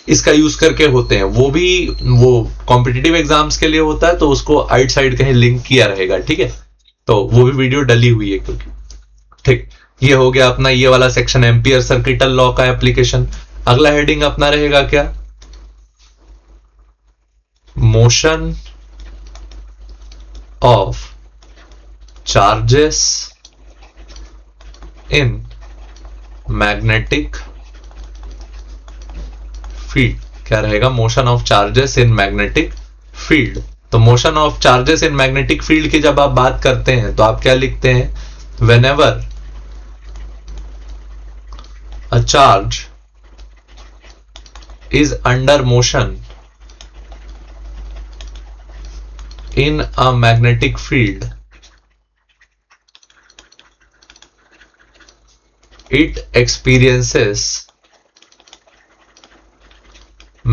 इसका यूज करके होते हैं। वो कॉम्पिटिटिव एग्जाम्स के लिए होता है, तो उसको आइट साइड कहीं लिंक किया रहेगा, ठीक है, तो वो भी वीडियो डली हुई है क्योंकि। ठीक, ये हो गया अपना ये वाला सेक्शन, एम्पियर सर्किटल लॉ का एप्लीकेशन। अगला हेडिंग अपना रहेगा क्या, motion of charges in magnetic field. क्या रहेगा, motion of charges in magnetic field. तो motion of charges in magnetic field की जब आप बात करते हैं तो आप क्या लिखते हैं, whenever a charge is under motion in a magnetic field, it experiences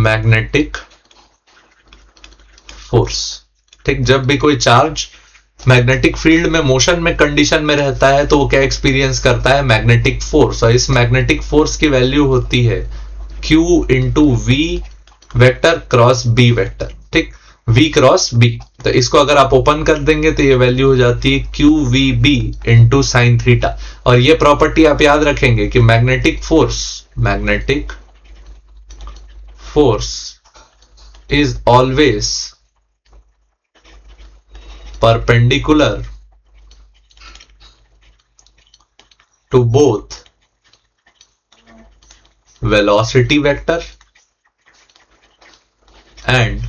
magnetic force। ठीक, जब भी कोई चार्ज मैग्नेटिक फील्ड में मोशन में कंडीशन में रहता है तो वो क्या एक्सपीरियंस करता है, मैग्नेटिक फोर्स। और इस मैग्नेटिक फोर्स की वैल्यू होती है Q into V vector cross B vector. ठीक, v क्रॉस b। तो इसको अगर आप ओपन कर देंगे तो ये वैल्यू हो जाती है QVB इंटू साइन थीटा। और ये प्रॉपर्टी आप याद रखेंगे कि magnetic force is always perpendicular to both velocity vector and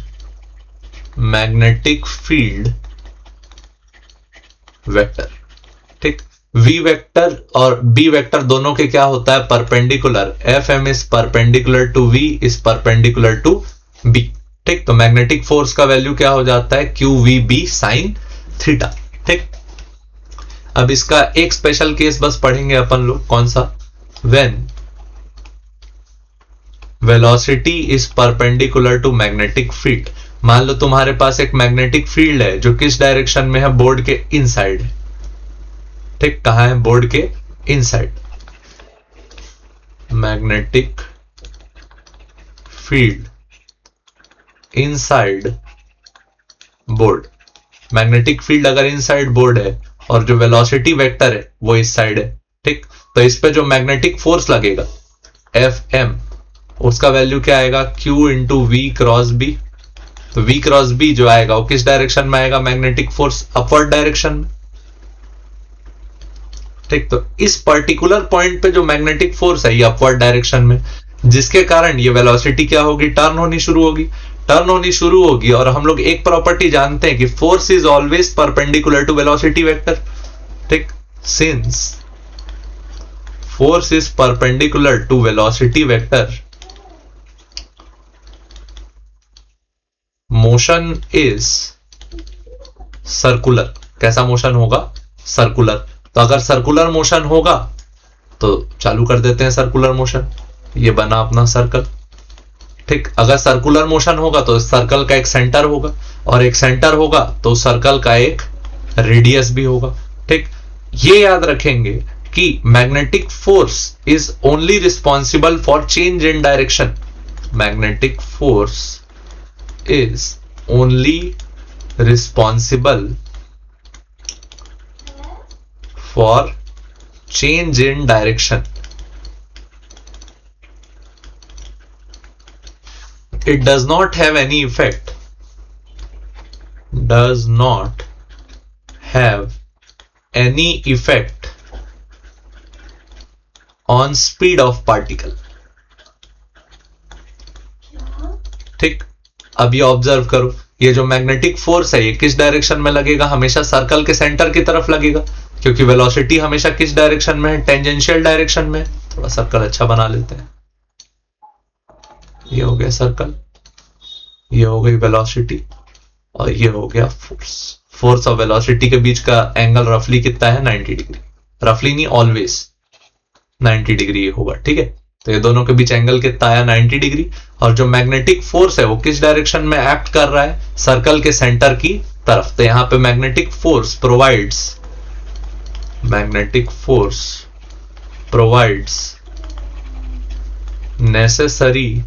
magnetic field vector. ठीक, v वेक्टर और b वेक्टर दोनों के क्या होता है, perpendicular. Fm is perpendicular to v is perpendicular to b। ठीक, तो मैग्नेटिक फोर्स का वैल्यू क्या हो जाता है, QVB साइन थीटा। ठीक, अब इसका एक स्पेशल केस बस पढ़ेंगे अपन लोग, कौन सा, when velocity is perpendicular to magnetic field. मान लो तुम्हारे पास एक मैग्नेटिक फील्ड है जो किस डायरेक्शन में है, बोर्ड के इनसाइड है। ठीक, कहां है, बोर्ड के inside. Magnetic field inside board. Magnetic field अगर इनसाइड बोर्ड है और जो वेलोसिटी वेक्टर है वो इस साइड है। ठीक, तो इस पे जो मैग्नेटिक फोर्स लगेगा Fm, उसका वैल्यू क्या आएगा, Q into V cross B. तो v क्रॉस b जो आएगा वो किस डायरेक्शन में आएगा, मैग्नेटिक फोर्स अपवर्ड डायरेक्शन में। ठीक, तो इस पर्टिकुलर पॉइंट पे जो मैग्नेटिक फोर्स है ये अपवर्ड डायरेक्शन में, जिसके कारण ये वेलोसिटी क्या होगी, टर्न होनी शुरू होगी। और हम लोग एक प्रॉपर्टी जानते हैं कि force is always perpendicular to velocity vector. ठीक, since force is perpendicular to velocity vector, motion is circular. कैसा मोशन होगा, सर्कुलर। तो अगर सर्कुलर मोशन होगा तो चालू कर देते हैं सर्कुलर मोशन, ये बना अपना सर्कल। ठीक, अगर सर्कुलर मोशन होगा तो सर्कल का एक सेंटर होगा, और एक सेंटर होगा तो सर्कल का एक रेडियस भी होगा। ठीक, ये याद रखेंगे कि magnetic force is only responsible for change in direction. Magnetic force is only responsible for change in direction. It does not have any effect. Does not have any effect on speed of particle. ठीक, अब ये ऑब्जर्व करो, ये जो मैग्नेटिक फोर्स है ये किस डायरेक्शन में लगेगा, हमेशा सर्कल के सेंटर की तरफ लगेगा, क्योंकि वेलोसिटी हमेशा किस डायरेक्शन में है, टेंजेंशियल डायरेक्शन में। थोड़ा सर्कल अच्छा बना लेते हैं, ये हो गया सर्कल, ये हो गई वेलोसिटी, और ये हो गया फोर्स। फोर्स और वेलोसिटी के बीच का एंगल रफली कितना है, 90 डिग्री। रफली नहीं, ऑलवेज 90 डिग्री होगा। ठीक है, तो ये दोनों के बीच एंगल कितना आया, 90 डिग्री। और जो मैग्नेटिक फोर्स है वो किस डायरेक्शन में एक्ट कर रहा है, सर्कल के सेंटर की तरफ। तो यहां पे magnetic force provides necessary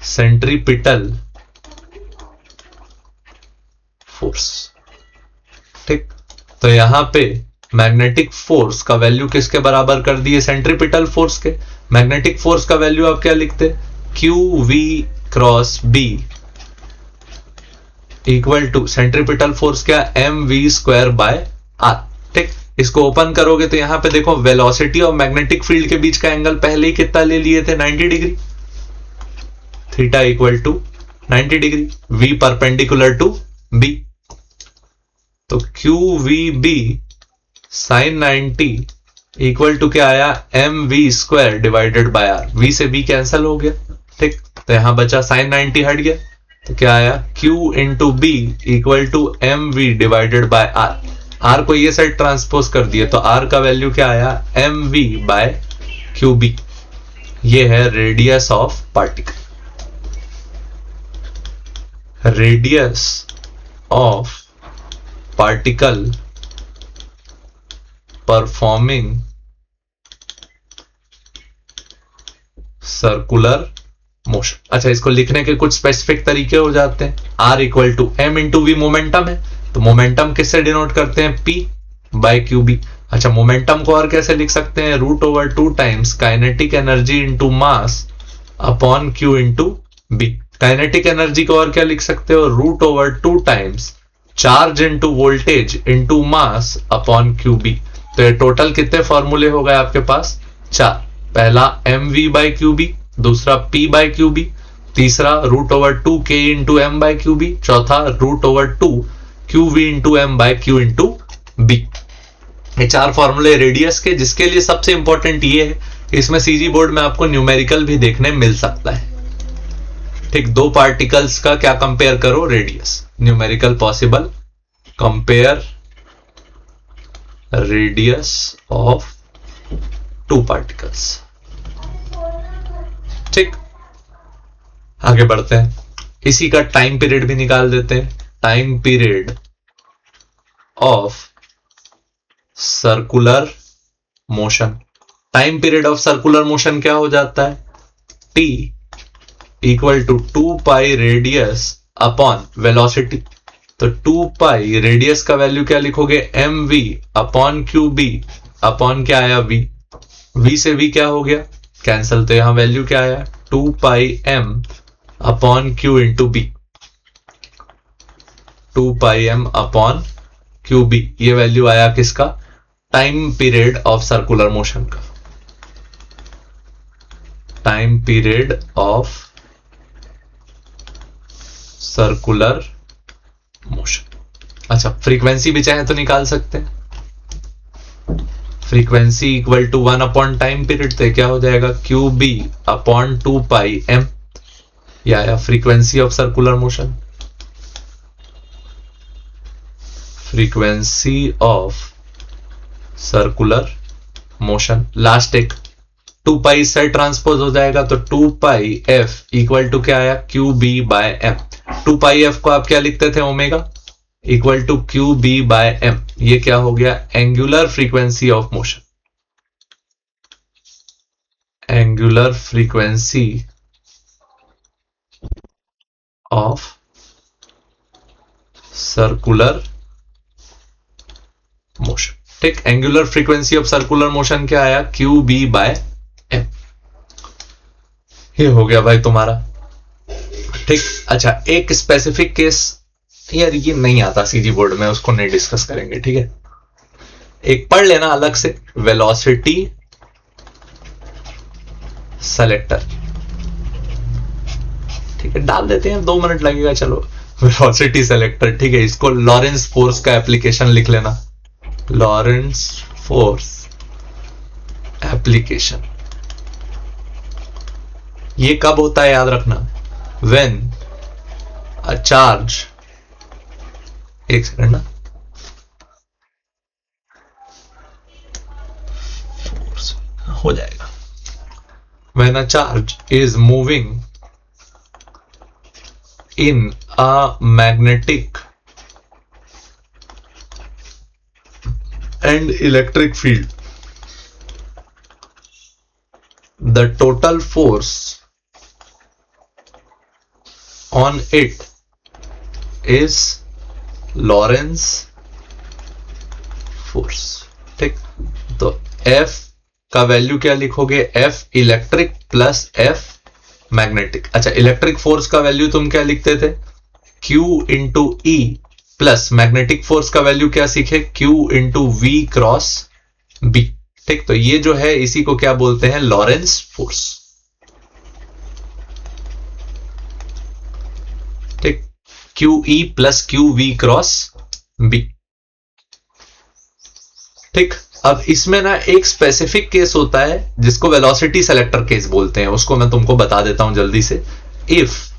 centripetal force. ठीक, तो यहां पे मैग्नेटिक फोर्स का वैल्यू किसके बराबर कर दिए, सेंट्रीपिटल फोर्स के। मैग्नेटिक फोर्स का वैल्यू आप क्या लिखते, QV cross B equal to centripetal force क्या, mv स्क्वायर बाय r। ठीक, इसको ओपन करोगे तो यहां पे देखो वेलोसिटी और मैग्नेटिक फील्ड के बीच का एंगल पहले ही कितना ले लिए थे, 90 degree. Theta equal to 90 degree, v perpendicular to b। तो QVB साइन 90 इक्वल टू क्या आया, mv square divided by r। v से b कैंसिल हो गया। ठीक, तो यहां बचा साइन 90 हट गया, तो क्या आया, q into B equal to mv divided by r। r को ये साइड ट्रांसपोज कर दिए तो r का वैल्यू क्या आया, mv बाय qb। ये है radius of particle. Radius of particle performing circular motion. अच्छा, इसको लिखने के कुछ स्पेसिफिक तरीके हो जाते हैं। R equal to M into V momentum है, तो मोमेंटम किससे डिनोट करते हैं, पी बाय क्यू बी। अच्छा, मोमेंटम को और कैसे लिख सकते हैं, root over 2 times kinetic energy into mass upon Q into B. Kinetic energy को और क्या लिख सकते हो, root over 2 times charge into voltage into mass upon Q B. तो ये टोटल कितने फॉर्मूले हो गए आपके पास, 4। पहला M V by Q B, दूसरा पी बाई क्यू बी, तीसरा root over 2 K into M by Q B, चौथा root over 2 Q V into M by Q into B. ये 4 फॉर्मूले रेडियस के, जिसके लिए सबसे इंपॉर्टेंट ये है, इसमें सीजी बोर्ड में आपको न्यूमेरिकल भी देखने मिल सकता है। ठीक, 2 पार्टिकल्स का क्या कंपेयर करो, radius, numerical possible, compare radius of 2 particles. ठीक, आगे बढ़ते हैं, इसी का टाइम पीरियड भी निकाल देते हैं। Time period of circular motion. Time period of circular motion क्या हो जाता है, t equal to 2 pi radius upon velocity. तो 2 पाई रेडियस का वैल्यू क्या लिखोगे, M V upon Q B upon क्या आया, v। v से v क्या हो गया, कैंसल, तो यहां वैल्यू क्या आया, 2 pi m upon Q into B. 2 pi m upon Q B, ये वैल्यू आया किसका, time period of circular motion का। Time period of circular motion. अच्छा, फ्रीक्वेंसी भी चाहे तो निकाल सकते हैं। Frequency equal to 1 upon time period, तो क्या हो जाएगा, Q B upon 2 pi M, या आया frequency of circular motion. Frequency of circular motion, last एक 2 पाई से ट्रांसपोज हो जाएगा, तो 2 पाई एफ इक्वल टू क्या आया, Q B by M. 2 pi F को आप क्या लिखते थे, omega equal to Q B by M. ये क्या हो गया, angular frequency of motion. Angular frequency of circular motion. ठीक, angular frequency of circular motion क्या आया, क्यू बी बाय एम। ये हो गया भाई तुम्हारा। ठीक, अच्छा, एक स्पेसिफिक केस, यार ये नहीं आता सीजी बोर्ड में, उसको नहीं डिस्कस करेंगे, ठीक है। एक पढ़ लेना अलग से, वेलोसिटी सेलेक्टर। ठीक है, डाल देते हैं, 2 मिनट लगेगा, चलो। वेलोसिटी सेलेक्टर, ठीक है, इसको लॉरेंस फोर्स का एप्लीकेशन लिख लेना। लॉरेंस फोर्स एप्लीकेशन, ये कब होता है याद रखना, व्हेन अ चार्ज, एक सेकंड ना, हो जाएगा। When a charge is moving in a magnetic and electric field, the total force on it is Lorentz force। ठीक, तो F का वैल्यू क्या लिखोगे, F electric plus F magnetic. अच्छा, इलेक्ट्रिक फोर्स का वैल्यू तुम क्या लिखते थे, Q into E plus magnetic force का वैल्यू क्या सीखे, Q into V cross B. ठीक, तो ये जो है इसी को क्या बोलते हैं, लॉरेंस फोर्स। ठीक, Q E plus Q V cross B. ठीक, अब इसमें ना एक स्पेसिफिक केस होता है जिसको वेलोसिटी सेलेक्टर केस बोलते हैं, उसको मैं तुमको बता देता हूं जल्दी से। If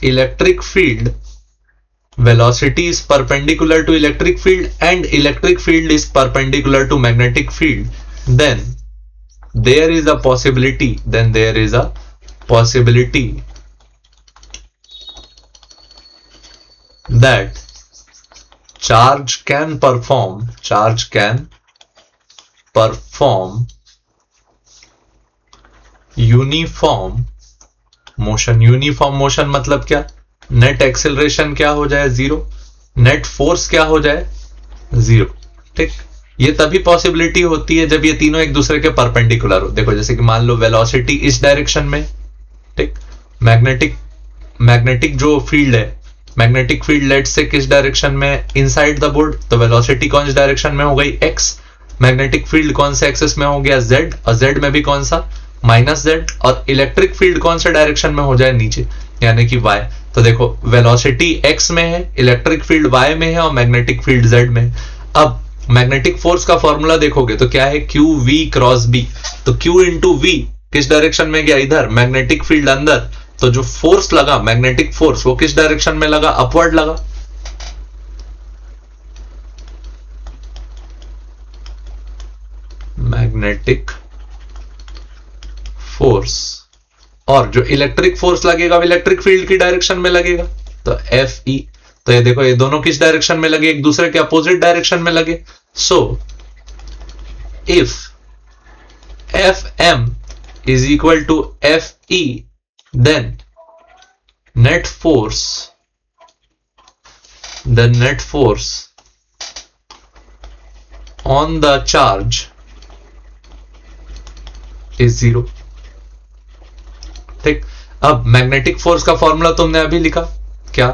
electric field velocity is perpendicular to electric field and electric field is perpendicular to magnetic field, then there is a possibility that charge can perform uniform motion. Uniform motion मतलब क्या, नेट एक्सेलरेशन क्या हो जाए 0, नेट फोर्स क्या हो जाए 0। ठीक, ये तभी पॉसिबिलिटी होती है जब ये तीनों एक दूसरे के परपेंडिकुलर हो। देखो जैसे कि मान लो वेलोसिटी इस डायरेक्शन में, ठीक, मैग्नेटिक जो फील्ड है, मैग्नेटिक फील्ड लेट से किस डायरेक्शन में, इनसाइड द बोर्ड, तो वेलोसिटी कौन सी डायरेक्शन में हो गई x। मैग्नेटिक फील्ड कौन से एक्सिस में हो गया z, और z में भी कौन सा -z, और इलेक्ट्रिक फील्ड कौन से डायरेक्शन में हो जाए नीचे, यानी कि y। तो देखो वेलोसिटी x में है, इलेक्ट्रिक फील्ड y में है, और मैग्नेटिक फील्ड z में है। अब मैग्नेटिक फोर्स का फॉर्मूला देखोगे तो क्या है, क्यू वी क्रॉस बी। तो क्यू इंटू वी किस डायरेक्शन में गया, इधर, मैग्नेटिक फील्ड अंदर, तो जो फोर्स लगा मैग्नेटिक फोर्स वो किस डायरेक्शन में लगा, अपवर्ड लगा। मैग्नेटिक फोर्स, और जो इलेक्ट्रिक फोर्स लगेगा वो इलेक्ट्रिक फील्ड की डायरेक्शन में लगेगा, तो एफ ई। तो ये देखो ये दोनों किस डायरेक्शन में लगे, एक दूसरे के अपोजिट डायरेक्शन में लगे। So if F M is equal to Fe, then net force on the charge is 0। ठीक, अब मैग्नेटिक फोर्स का फॉर्मूला तुमने अभी लिखा क्या,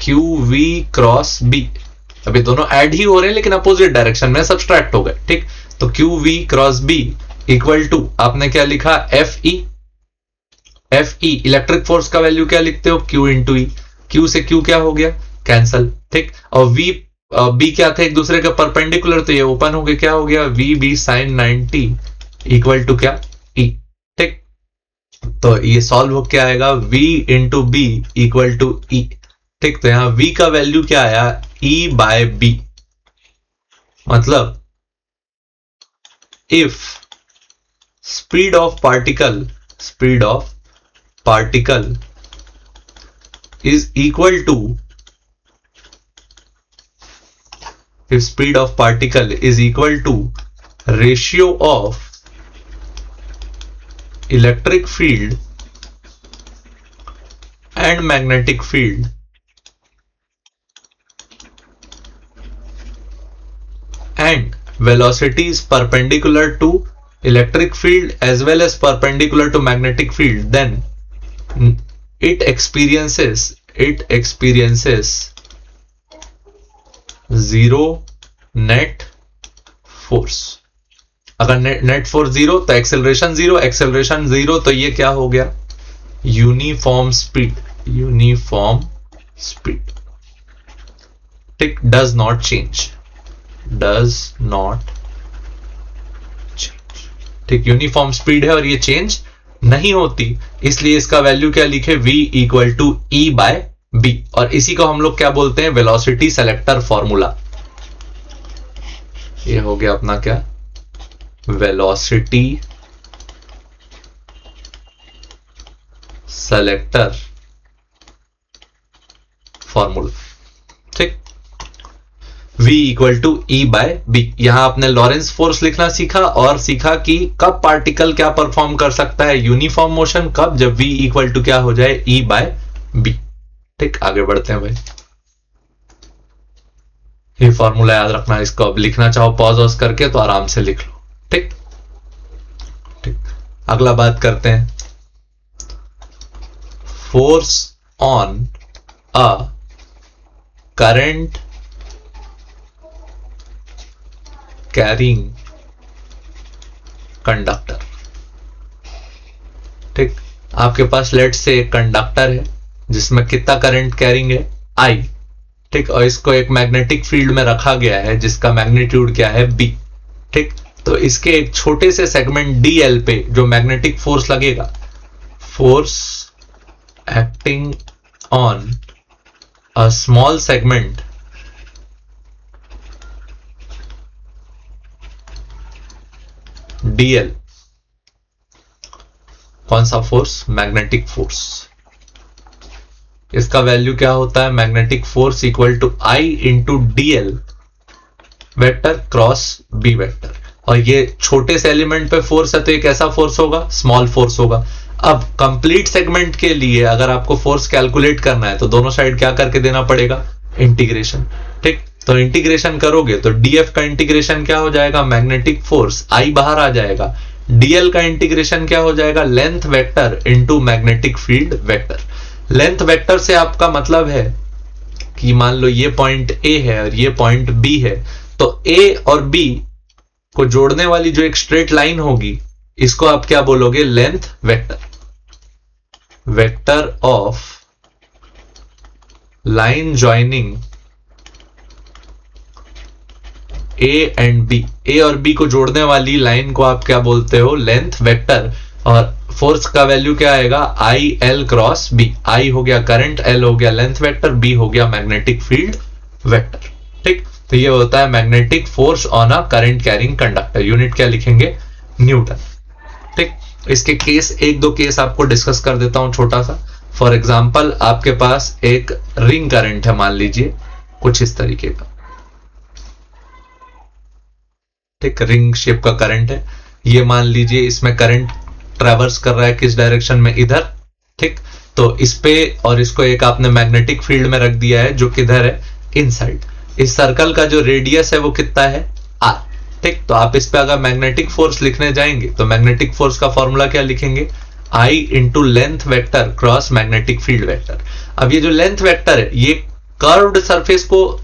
क्यू वी क्रॉस बी। अभी दोनों ऐड ही हो रहे हैं लेकिन अपोजिट डायरेक्शन में सब्सट्रैक्ट हो गए। ठीक, तो Q V cross B equal to, आपने क्या लिखा, एफ ई। इलेक्ट्रिक फोर्स का वैल्यू क्या लिखते हो, क्यू इंटू ई। क्यू से क्यू क्या हो गया, कैंसल। ठीक, और वी बी क्या थे, एक दूसरे के परपेंडिकुलर, तो ये ओपन हो गया, क्या हो गया, V B sine 90 equal to क्या, ई। ठीक, तो ये सॉल्व हो क्या आएगा, v into B equal to E. ठीक, तो यहां v का वैल्यू क्या आया, e बाय बी। मतलब if speed of particle is equal to, if speed of particle is equal to ratio of electric field and magnetic field and velocity is perpendicular to electric field as well as perpendicular to magnetic field, then it experiences zero net force। अगर नेट फोर्स 0 तो एक्सेलरेशन 0, तो ये क्या हो गया, यूनिफॉर्म स्पीड। ठीक, डज नॉट चेंज। ठीक, यूनिफॉर्म स्पीड है और ये चेंज नहीं होती, इसलिए इसका वैल्यू क्या लिखे, v equal to E by B. और इसी को हम लोग क्या बोलते हैं, वेलोसिटी सेलेक्टर फॉर्मूला। ये हो गया अपना क्या, वेलोसिटी सेलेक्टर फॉर्मूला। ठीक, v equal to E by B. यहां आपने लॉरेंस फोर्स लिखना सीखा और सीखा कि कब पार्टिकल क्या परफॉर्म कर सकता है, यूनिफॉर्म मोशन कब, जब v इक्वल टू क्या हो जाए, ई बाय बी। ठीक, आगे बढ़ते हैं भाई। ये फॉर्मूला याद रखना, इसको अब लिखना चाहो पॉज करके तो आराम से लिख लो। ठीक, अगला बात करते हैं, force on a current carrying conductor. ठीक, आपके पास लेट से एक कंडक्टर है जिसमें कितना करंट कैरिंग है, I। ठीक, और इसको एक मैग्नेटिक फील्ड में रखा गया है जिसका मैग्नीट्यूड क्या है, B। ठीक, तो इसके एक छोटे से सेगमेंट dl पे जो मैग्नेटिक फोर्स लगेगा, force acting on a small segment dl, कौन सा फोर्स, मैग्नेटिक फोर्स। इसका वैल्यू क्या होता है, magnetic force equal to I into dl vector cross b vector. और ये छोटे से एलिमेंट पे फोर्स है तो एक ऐसा फोर्स होगा, स्मॉल फोर्स होगा। अब कंप्लीट सेगमेंट के लिए अगर आपको फोर्स कैलकुलेट करना है तो दोनों साइड क्या करके देना पड़ेगा, इंटीग्रेशन। ठीक, तो इंटीग्रेशन करोगे तो डीएफ का इंटीग्रेशन क्या हो जाएगा, मैग्नेटिक फोर्स, आई बाहर आ जाएगा। डीएल का इंटीग्रेशन क्या हो जाएगा, length vector into magnetic field vector. Length vector से आपका मतलब है कि मान लो ये पॉइंट ए है और ये पॉइंट बी है, तो ए और बी को जोड़ने वाली जो एक स्ट्रेट लाइन होगी इसको आप क्या बोलोगे, length vector. Vector of line joining A and B, A और बी को जोड़ने वाली लाइन को आप क्या बोलते हो, लेंथ वेक्टर। और फोर्स का वैल्यू क्या आएगा, आई एल क्रॉस बी। आई हो गया करंट, एल हो गया लेंथ वेक्टर, बी हो गया मैग्नेटिक फील्ड वेक्टर। ठीक, तो ये होता है magnetic force on a current carrying conductor. Unit क्या लिखेंगे, न्यूटन। ठीक, इसके केस, एक दो केस आपको डिस्कस कर देता हूं छोटा सा। फॉर एग्जांपल आपके पास एक रिंग करंट है, मान लीजिए कुछ इस तरीके का। ठीक, रिंग शेप का करंट है। ये मान लीजिए इसमें करंट ट्रेवर्स कर रहा है किस डायरेक्शन में, इधर। ठीक, तो इस पे और इसको एक आपने मैग्नेटिक फील्ड में रख दिया है जो किधर है, इनसाइड। इस सर्कल का जो रेडियस है वो कितना है, आर। ठीक, तो आप इस पे अगर मैग्नेटिक फोर्स लिखने जाएंगे तो मैग्नेटिक फोर्स का फॉर्मूला क्या लिखेंगे, I into length vector cross magnetic field vector. अब ये जो लेंथ वेक्टर है ये कर्व्ड सरफेस को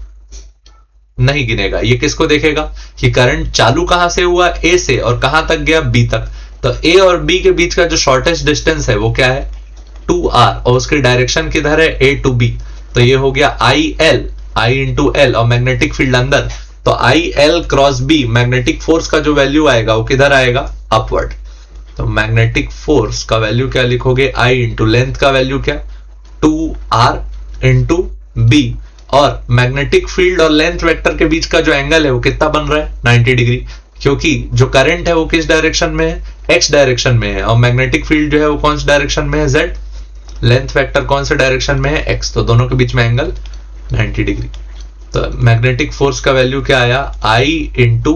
नहीं गिनेगा, ये किसको देखेगा कि करंट चालू कहां से हुआ, ए से, और कहां तक गया, बी तक। तो ए और बी के बीच का जो शॉर्टेस्ट डिस्टेंस है वो क्या है, 2r, और उसकी डायरेक्शन किधर है, ए टू बी। तो ये हो गया I L, I into L, और मैग्नेटिक फील्ड अंदर, तो I L cross B. Magnetic force का जो वैल्यू आएगा वो किधर आएगा, अपवर्ड। तो मैग्नेटिक फोर्स का वैल्यू क्या लिखोगे, आई इंटू लेंथ का वैल्यू क्या, 2r इंटू बी। और मैग्नेटिक फील्ड और लेंथ वेक्टर के बीच का जो एंगल है वो कितना बन रहा है, 90 डिग्री, क्योंकि जो करंट है वो किस डायरेक्शन में है, एक्स डायरेक्शन में है, और मैग्नेटिक फील्ड जो है वो कौन सी डायरेक्शन में है, जेड। लेंथ वेक्टर कौन से डायरेक्शन में है, एक्स, तो दोनों के बीच में एंगल 90 डिग्री। तो मैग्नेटिक फोर्स का वैल्यू क्या आया, आई इंटू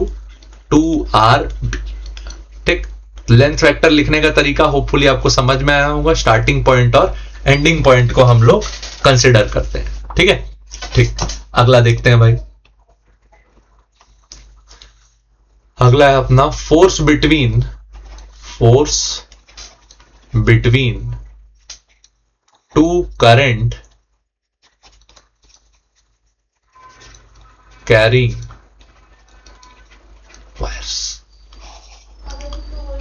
2r। ठीक, लेंथ वेक्टर लिखने का तरीका होपफुली आपको समझ में आया होगा। स्टार्टिंग पॉइंट और एंडिंग पॉइंट को हम लोग कंसिडर करते हैं। ठीक है, ठीक, अगला देखते हैं भाई। अगला है अपना force between two current carrying wires.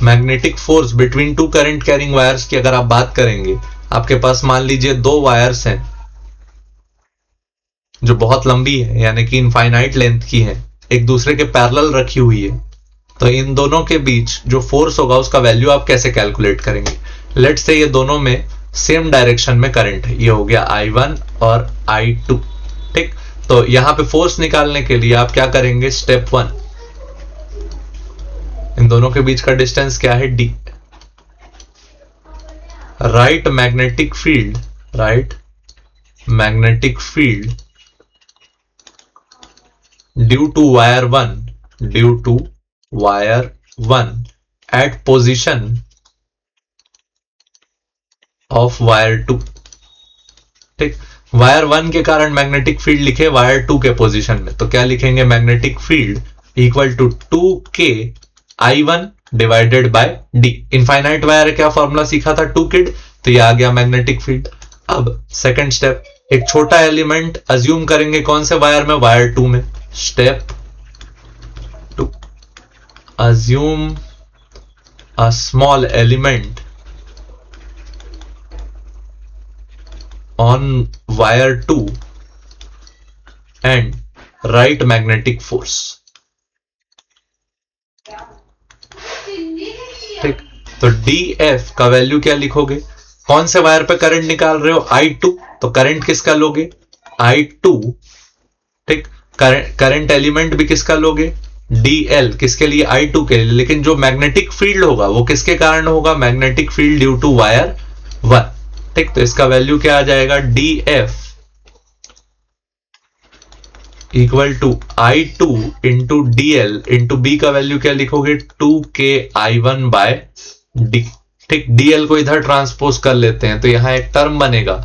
Magnetic force between two current carrying wires की अगर आप बात करेंगे, आपके पास मान लीजिए दो वायर्स हैं जो बहुत लंबी है, यानी कि इनफाइनाइट लेंथ की है, एक दूसरे के पैरेलल रखी हुई है। तो इन दोनों के बीच जो फोर्स होगा उसका वैल्यू आप कैसे कैलकुलेट करेंगे। लेट्स से ये दोनों में सेम डायरेक्शन में करंट है, ये हो गया I1 और I2। ठीक, तो यहां पे फोर्स निकालने के लिए आप क्या करेंगे, स्टेप 1, इन दोनों के बीच का डिस्टेंस क्या है, D। Right magnetic field due to wire 1 at position of wire 2। ठीक, वायर 1 के कारण मैग्नेटिक फील्ड लिखे वायर 2 के पोजीशन में, तो क्या लिखेंगे, magnetic field equal to 2k I1 divided by D। Infinite wire क्या फॉर्मूला सीखा था, 2 किड, तो ये आ गया मैग्नेटिक फील्ड। अब सेकंड स्टेप, एक छोटा एलिमेंट अज्यूम करेंगे कौन से वायर में, वायर 2 में। Step 2, assume a small element on wire 2 and write magnetic force। ठीक, तो DF का वैल्यू क्या लिखोगे, कौन से वायर पे करंट निकाल रहे हो, I2, तो करंट किसका लोगे, I2। ठीक, करंट एलिमेंट भी किसका लोगे, DL, किसके लिए, I2 के लिए, लेकिन जो मैग्नेटिक फील्ड होगा वो किसके कारण होगा, magnetic field due to wire 1। ठीक, तो इसका वैल्यू क्या आ जाएगा, DF इक्वल to I2 into DL into B का वैल्यू क्या लिखोगे 2KI1 बाय डी। ठीक, DL को इधर ट्रांसपोज कर लेते हैं तो यहां एक टर्म बनेगा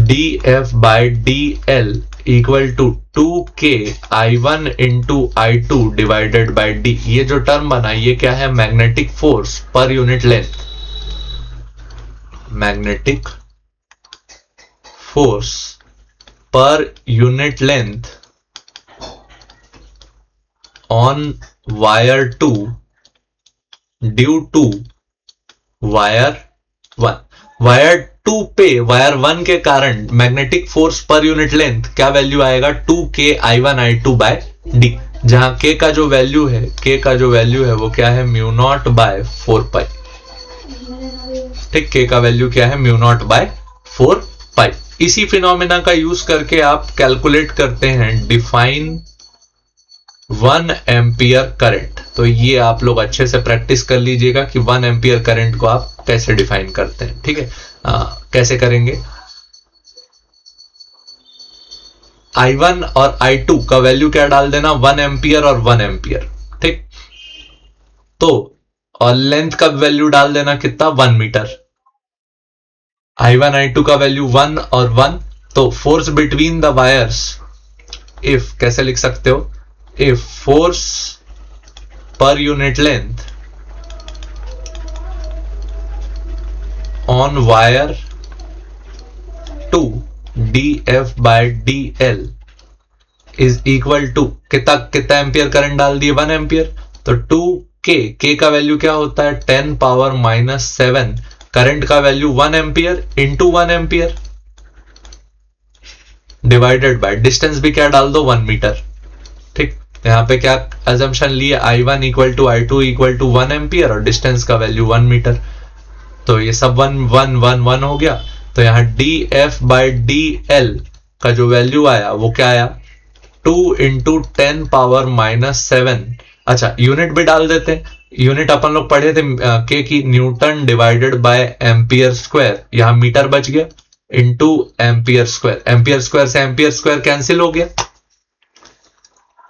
DF by DL equal to 2KI1 into I2 divided by D। ये जो टर्म बना ये क्या है, magnetic force per unit length, magnetic force per unit length on wire 2 due to wire 1। Wire 2 पे वायर 1 के कारण magnetic force per unit length क्या वैल्यू आएगा 2KI1 I2 बाय D, जहां K का जो वैल्यू है वो क्या है म्यू नॉट बाय 4 पाई। ठीक, K का वैल्यू क्या है म्यू नॉट बाय 4 पाई। इसी फिनोमेना का यूज करके आप कैलकुलेट करते हैं डिफाइन 1 एम्पियर करंट। तो ये आप लोग अच्छे से प्रैक्टिस कर लीजिएगा कि 1 एम्पियर करंट को आप कैसे डिफाइन करते हैं। ठीक है, कैसे करेंगे, I1 और I2 का वैल्यू क्या डाल देना 1 एम्पियर और 1 एम्पियर। ठीक, तो और लेंथ का वैल्यू डाल देना कितना 1 मीटर। I1 I2 का वैल्यू 1 और 1, तो force between the wires, if कैसे लिख सकते हो, if force per unit length on wire 2 DF by DL is equal to कितना एम्पियर करंट डाल दिए 1 एम्पियर, तो 2K का वैल्यू क्या होता है 10 पावर -7, करंट का value 1 ampere into 1 ampere divided by distance भी क्या डाल दो 1 मीटर। ठीक, यहां पे क्या अजम्पशन लिए I1 equal to I2 equal to 1 ampere और डिस्टेंस का वैल्यू 1 मीटर, तो ये सब 1 1 1 1 हो गया। तो यहां DF बाय DL का जो वैल्यू आया वो क्या आया 2 इंटू 10 पावर -7। अच्छा, यूनिट भी डाल देते हैं, यूनिट अपन लोग पढ़े थे के की Newton divided by ampere square, यहां मीटर बच गया into ampere square, ampere square से एम्पियर स्क्वायर कैंसिल हो गया।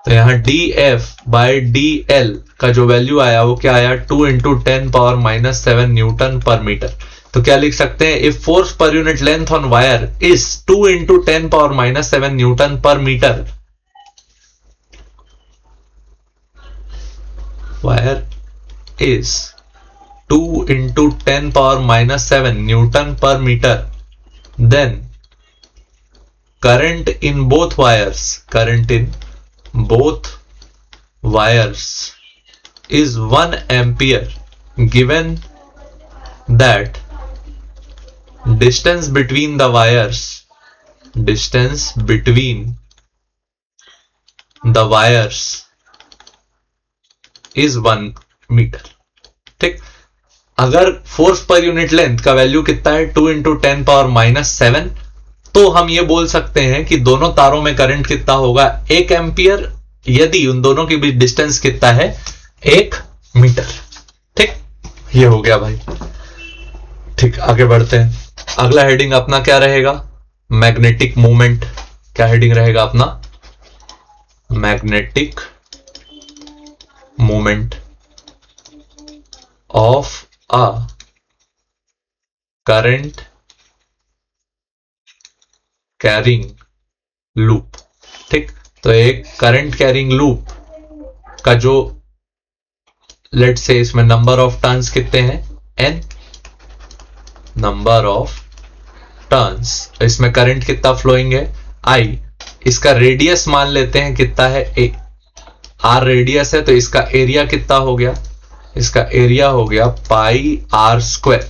तो यहां DF बाय DL का जो वैल्यू आया वो क्या आया 2 इंटू 10 पावर -7 न्यूटन पर मीटर। तो क्या लिख सकते हैं, if force per unit length on wire is 2 into 10 power -7 Newton पर metre, wire is 2 into 10 power -7 Newton per meter, then current in both wires is 1 ampere, given that distance between the wires is 1 metre. ठीक, अगर फोर्स पर यूनिट लेंथ का वैल्यू कितना है 2 इंटू 10 पावर -7, तो हम ये बोल सकते हैं कि दोनों तारों में करंट कितना होगा 1 एम्पियर, यदि उन दोनों के बीच डिस्टेंस कितना है 1 मीटर। ठीक, ये हो गया भाई। ठीक, आगे बढ़ते हैं। अगला हेडिंग अपना क्या रहेगा, मैग्नेटिक मूवमेंट। क्या हेडिंग रहेगा अपना, magnetic movement of a current carrying loop। ठीक, तो एक करंट कैरिंग लूप का जो लेट से इसमें नंबर ऑफ टर्न्स कितने हैं n, नंबर ऑफ टर्न्स, इसमें करंट कितना फ्लोइंग है I, इसका रेडियस मान लेते हैं कितना है a, r रेडियस है, तो इसका एरिया कितना हो गया, इसका एरिया हो गया पाई r स्क्वायर।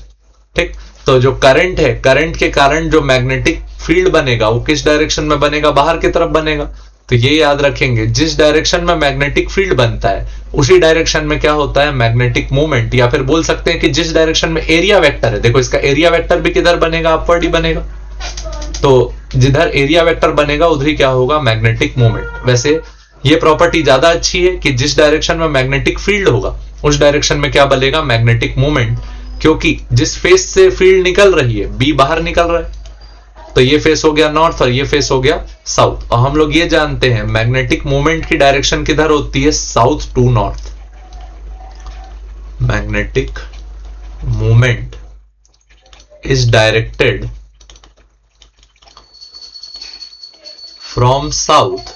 ठीक, तो जो करंट है, करंट के कारण जो मैग्नेटिक फील्ड बनेगा वो किस डायरेक्शन में बनेगा, बाहर की तरफ बनेगा। तो ये याद रखेंगे, जिस डायरेक्शन में मैग्नेटिक फील्ड बनता है उसी डायरेक्शन में क्या होता है मैग्नेटिक मूवमेंट, या फिर बोल सकते हैं कि जिस डायरेक्शन में एरिया वेक्टर है, देखो इसका एरिया वेक्टर भी किधर बनेगा, अपवर्ड ही बनेगा। तो जिधर एरिया वेक्टर बनेगा उधर ही क्या होगा मैग्नेटिक मूवमेंट। वैसे ये प्रॉपर्टी ज्यादा अच्छी है कि जिस डायरेक्शन में मैग्नेटिक फील्ड होगा उस डायरेक्शन में क्या बनेगा मैग्नेटिक मूवमेंट, क्योंकि जिस फेस से फील्ड निकल रही है बी बाहर निकल रहा है, तो ये फेस हो गया नॉर्थ और ये फेस हो गया साउथ। और हम लोग ये जानते हैं मैग्नेटिक मोमेंट की डायरेक्शन किधर होती है, south to north. Magnetic moment is directed from south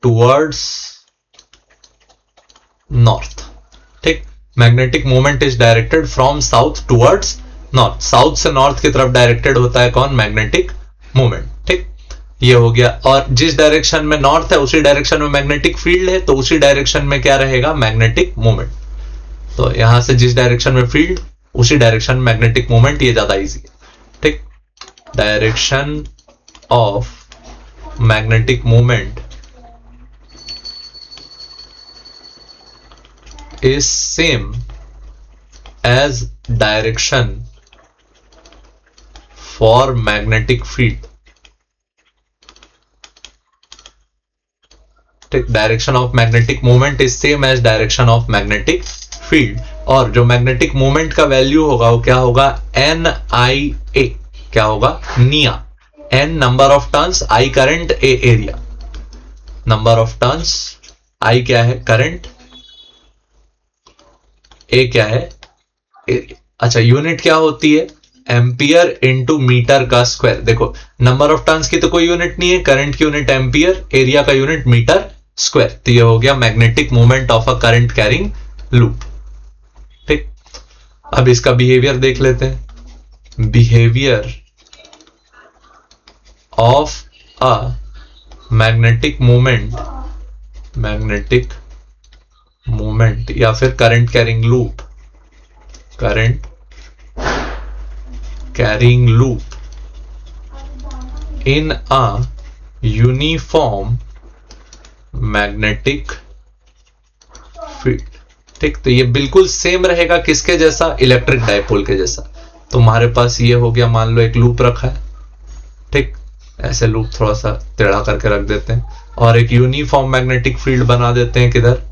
towards north. ठीक, magnetic moment is directed from south towards north. South से नॉर्थ की तरफ डायरेक्टेड होता है कौन, मैग्नेटिक मोमेंट। ठीक, ये हो गया। और जिस डायरेक्शन में नॉर्थ है उसी डायरेक्शन में मैग्नेटिक फील्ड है, तो उसी डायरेक्शन में क्या रहेगा, मैग्नेटिक मोमेंट। तो यहां से जिस डायरेक्शन में फील्ड उसी डायरेक्शन में मैग्नेटिक मोमेंट, ये ज्यादा इजी है। ठीक, direction of magnetic moment is same as direction for magnetic field। Direction of magnetic moment is same as direction of magnetic field. और जो मैग्नेटिक मोमेंट का वैल्यू होगा वो क्या होगा, एन आई ए। क्या होगा, निया। N number of turns, I current, A area. Number of turns, I क्या है, करंट, ए क्या है, एरिया। अच्छा, यूनिट क्या होती है, एम्पियर इंटू मीटर का स्क्वायर। देखो नंबर ऑफ टर्न्स की तो कोई यूनिट नहीं है, करंट की यूनिट एम्पियर, एरिया का यूनिट मीटर स्क्वायर। तो ये हो गया magnetic moment of a current carrying loop. ठीक, अब इसका बिहेवियर देख लेते हैं। Behaviour of a magnetic moment या फिर current carrying loop, current carrying loop in a uniform magnetic field. ठीक, तो ये बिल्कुल सेम रहेगा किसके जैसा, इलेक्ट्रिक डायपोल के जैसा। तो हमारे पास ये हो गया, मान लो एक लूप रखा है। ठीक, ऐसे लूप थोड़ा सा टेढ़ा करके रख देते हैं और एक यूनिफॉर्म मैग्नेटिक फील्ड बना देते हैं। किधर,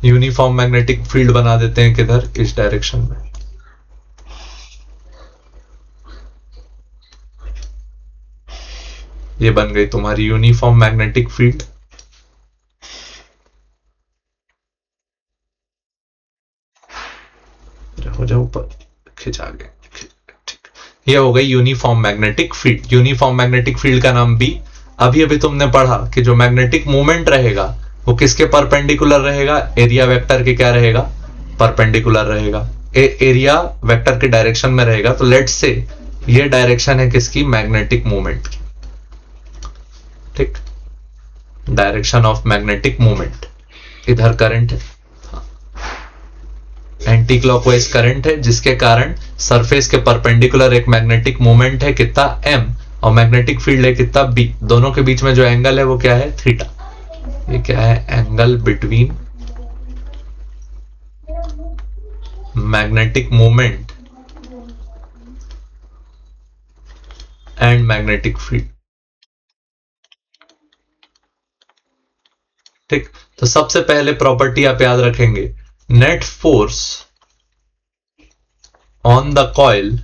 यूनिफॉर्म मैग्नेटिक फील्ड बना देते हैं किधर, इस डायरेक्शन में। ये बन गई तुम्हारी यूनिफॉर्म मैग्नेटिक फील्ड। हो जाओ ऊपर, खिंचा गए। ठीक, ये हो गई uniform magnetic field. Uniform magnetic field का नाम बी। अभी तुमने पढ़ा कि जो मैग्नेटिक मोमेंट रहेगा वो किसके परपेंडिकुलर रहेगा, एरिया वेक्टर के क्या रहेगा, परपेंडिकुलर रहेगा। एरिया वेक्टर के डायरेक्शन में रहेगा। तो लेट्स से ये डायरेक्शन है किसकी, मैग्नेटिक मोमेंट की। ठीक, डायरेक्शन ऑफ मैग्नेटिक मोमेंट। इधर करंट है, एंटी क्लॉकवाइज करंट है, जिसके कारण सरफेस के परपेंडिकुलर एक मैग्नेटिक मोमेंट है कितना, एम, और मैग्नेटिक फील्ड है कितना, बी। दोनों के बीच में जो एंगल है वो क्या है, थीटा। ये क्या है, angle between magnetic moment and magnetic field. ठीक, तो सबसे पहले प्रॉपर्टी आप याद रखेंगे, net force on the coil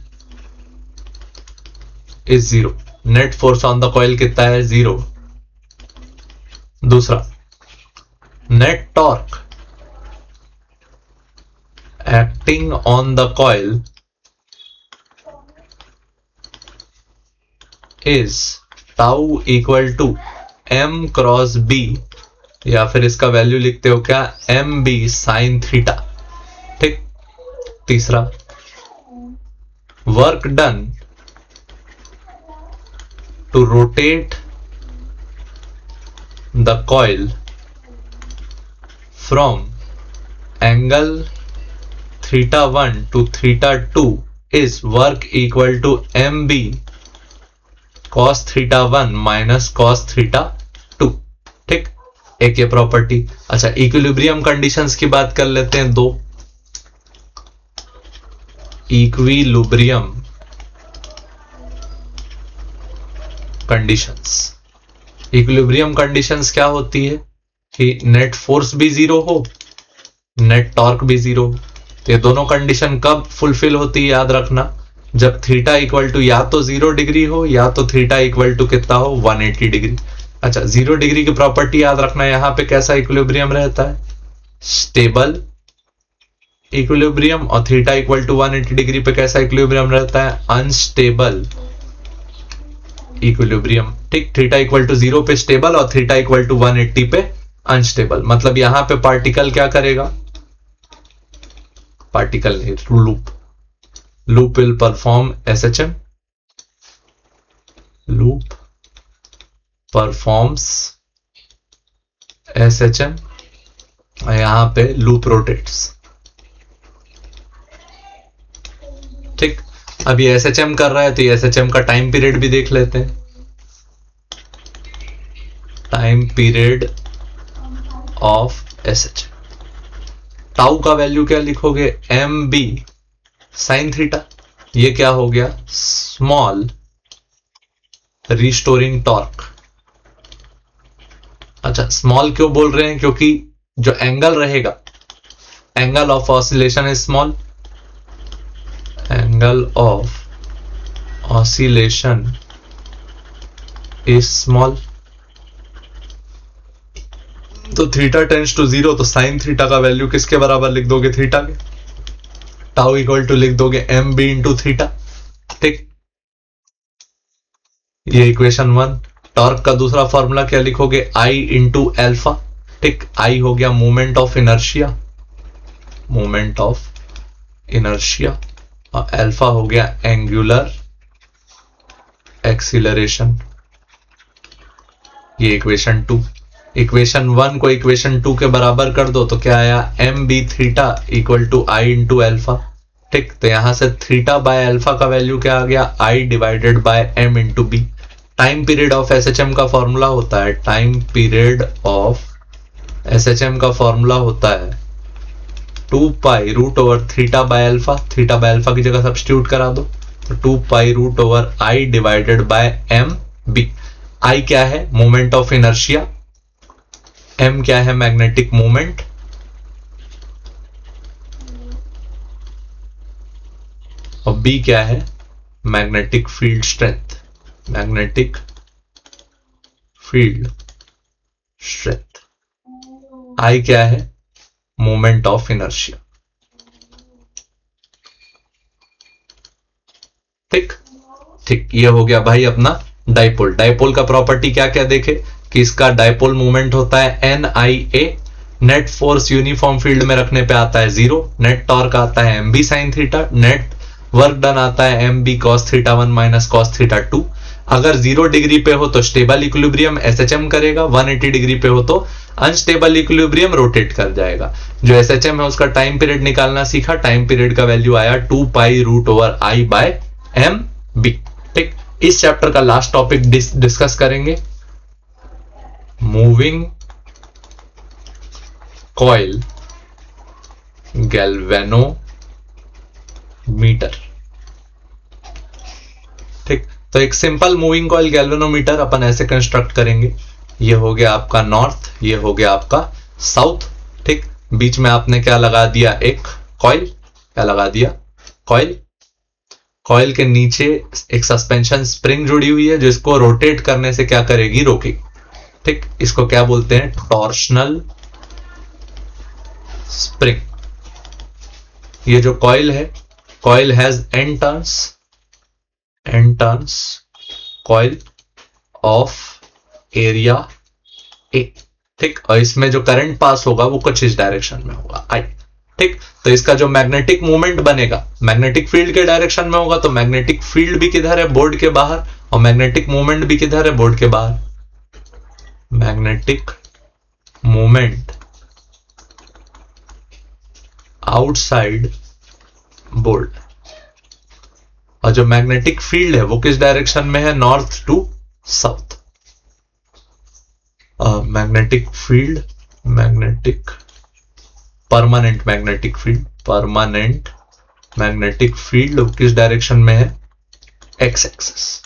is zero. Net force on the coil कितना है, जीरो। दूसरा, net torque acting on the coil is tau equal to M cross B, या फिर इसका वैल्यू लिखते हो क्या, एम बी साइन थीटा। ठीक, तीसरा, work done to rotate the coil from angle θ1 to θ2 is work equal to mb cos θ1 minus cos θ2। ठीक, एक ये प्रॉपर्टी। अच्छा, इक्विलिब्रियम कंडीशंस की बात कर लेते हैं। दो इक्विलिब्रियम कंडीशंस। इक्विलिब्रियम कंडीशंस क्या होती है कि नेट फोर्स भी जीरो हो, नेट टॉर्क भी जीरो हो। तो ये दोनों कंडीशन कब फुलफिल होती है याद रखना, जब थीटा इक्वल टू या तो 0 डिग्री हो या तो थीटा इक्वल टू कितना हो 180 डिग्री। अच्छा 0 डिग्री की प्रॉपर्टी याद रखना, यहां पे कैसा इक्विलिब्रियम रहता है, स्टेबल इक्विलिब्रियम, और थीटा इक्वल टू 180 डिग्री पे कैसा इक्विलिब्रियम रहता है, अनस्टेबल इक्विलिब्रियम। ठीक, थीटा इक्वल टू 0 पे स्टेबल और थीटा इक्वल टू 180 पे अनस्टेबल। मतलब यहां पे पार्टिकल क्या करेगा, पार्टिकल नहीं, loop will perform SHM, loop performs SHM, और यहां पे लूप रोटेट्स। ठीक, अब ये SHM कर रहा है तो ये SHM का टाइम पीरियड भी देख लेते हैं। Time period of SHM, tau का वैल्यू क्या लिखोगे, MB साइन थीटा। ये क्या हो गया, स्मॉल रिस्टोरिंग टॉर्क। अच्छा स्मॉल क्यों बोल रहे हैं, क्योंकि जो एंगल रहेगा, angle of oscillation is small, angle of oscillation is small. तो थीटा टेंड्स टू 0, तो साइन थीटा का वैल्यू किसके बराबर लिख दोगे, थीटा के, टाउ इक्वल टू लिख दोगे MB इंटू थीटा। ठीक, ये इक्वेशन 1। टॉर्क का दूसरा फॉर्मूला क्या लिखोगे, I इंटू एल्फा। ठीक, I हो गया moment of inertia, moment of inertia, और एल्फा हो गया एंगुलर एक्सीलरेशन। ये इक्वेशन 2। इक्वेशन 1 को इक्वेशन 2 के बराबर कर दो तो क्या आया, MB theta equal to I into alpha. ठीक, तो यहां से थीटा बाय एल्फा का वैल्यू क्या आ गया, I divided by M into B. Time period of SHM का फॉर्मूला होता है, टाइम पीरियड ऑफ SHM का फॉर्मूला होता है 2 pi root over theta by alpha. Theta by alpha की जगह सब्स्टिट्यूट करा दो, तो 2 pi root over I divided by MB। I क्या है, मोमेंट ऑफ इनर्शिया, M क्या है, मैग्नेटिक मोमेंट, और B क्या है, magnetic field strength, magnetic field strength. I क्या है, मोमेंट ऑफ इनर्शिया। ठीक ठीक, ये हो गया भाई अपना डाइपोल। डाइपोल का प्रॉपर्टी क्या क्या देखे कि इसका डाइपोल मोमेंट होता है NIA, net force uniform field में रखने पे आता है 0, नेट टॉर्क आता है MB sine theta, net work done आता है MB cos theta 1 minus cos theta 2। अगर 0 डिग्री पे हो तो स्टेबल इक्विलिब्रियम SHM करेगा, 180 डिग्री पे हो तो अनस्टेबल इक्विलिब्रियम रोटेट कर जाएगा। जो SHM है उसका टाइम पीरियड निकालना सीखा, टाइम पीरियड का वैल्यू आया 2 pi root over I by MB। ठीक, इस चैप्टर का लास्ट टॉपिक डिस्कस करेंगे, मूविंग कॉइल गैल्वेनोमीटर। ठीक, तो एक सिंपल मूविंग कॉइल गैल्वेनोमीटर अपन ऐसे कंस्ट्रक्ट करेंगे, ये हो गया आपका नॉर्थ, ये हो गया आपका साउथ। ठीक, बीच में आपने क्या लगा दिया, एक कॉइल, क्या लगा दिया, कॉइल। कॉइल के नीचे एक सस्पेंशन स्प्रिंग जुड़ी हुई है जो इसको रोटेट करने से क्या करेगी, रोकेगी। ठीक, इसको क्या बोलते हैं, टॉर्शनल स्प्रिंग। ये जो कॉइल है, coil has n turns, coil of area A। ठीक, और इसमें जो करंट पास होगा वो कुछ इस डायरेक्शन में होगा I। ठीक, तो इसका जो मैग्नेटिक मूवमेंट बनेगा मैग्नेटिक फील्ड के डायरेक्शन में होगा, तो मैग्नेटिक फील्ड भी किधर है, बोर्ड के बाहर, और मैग्नेटिक मूवमेंट भी किधर है, बोर्ड के बाहर। मैग्नेटिक मूवमेंट आउटसाइड बोर्ड, और जो मैग्नेटिक फील्ड है वो किस डायरेक्शन में है, north to south. Magnetic field, magnetic permanent magnetic field, permanent magnetic field किस डायरेक्शन में है, एक्स एक्सिस।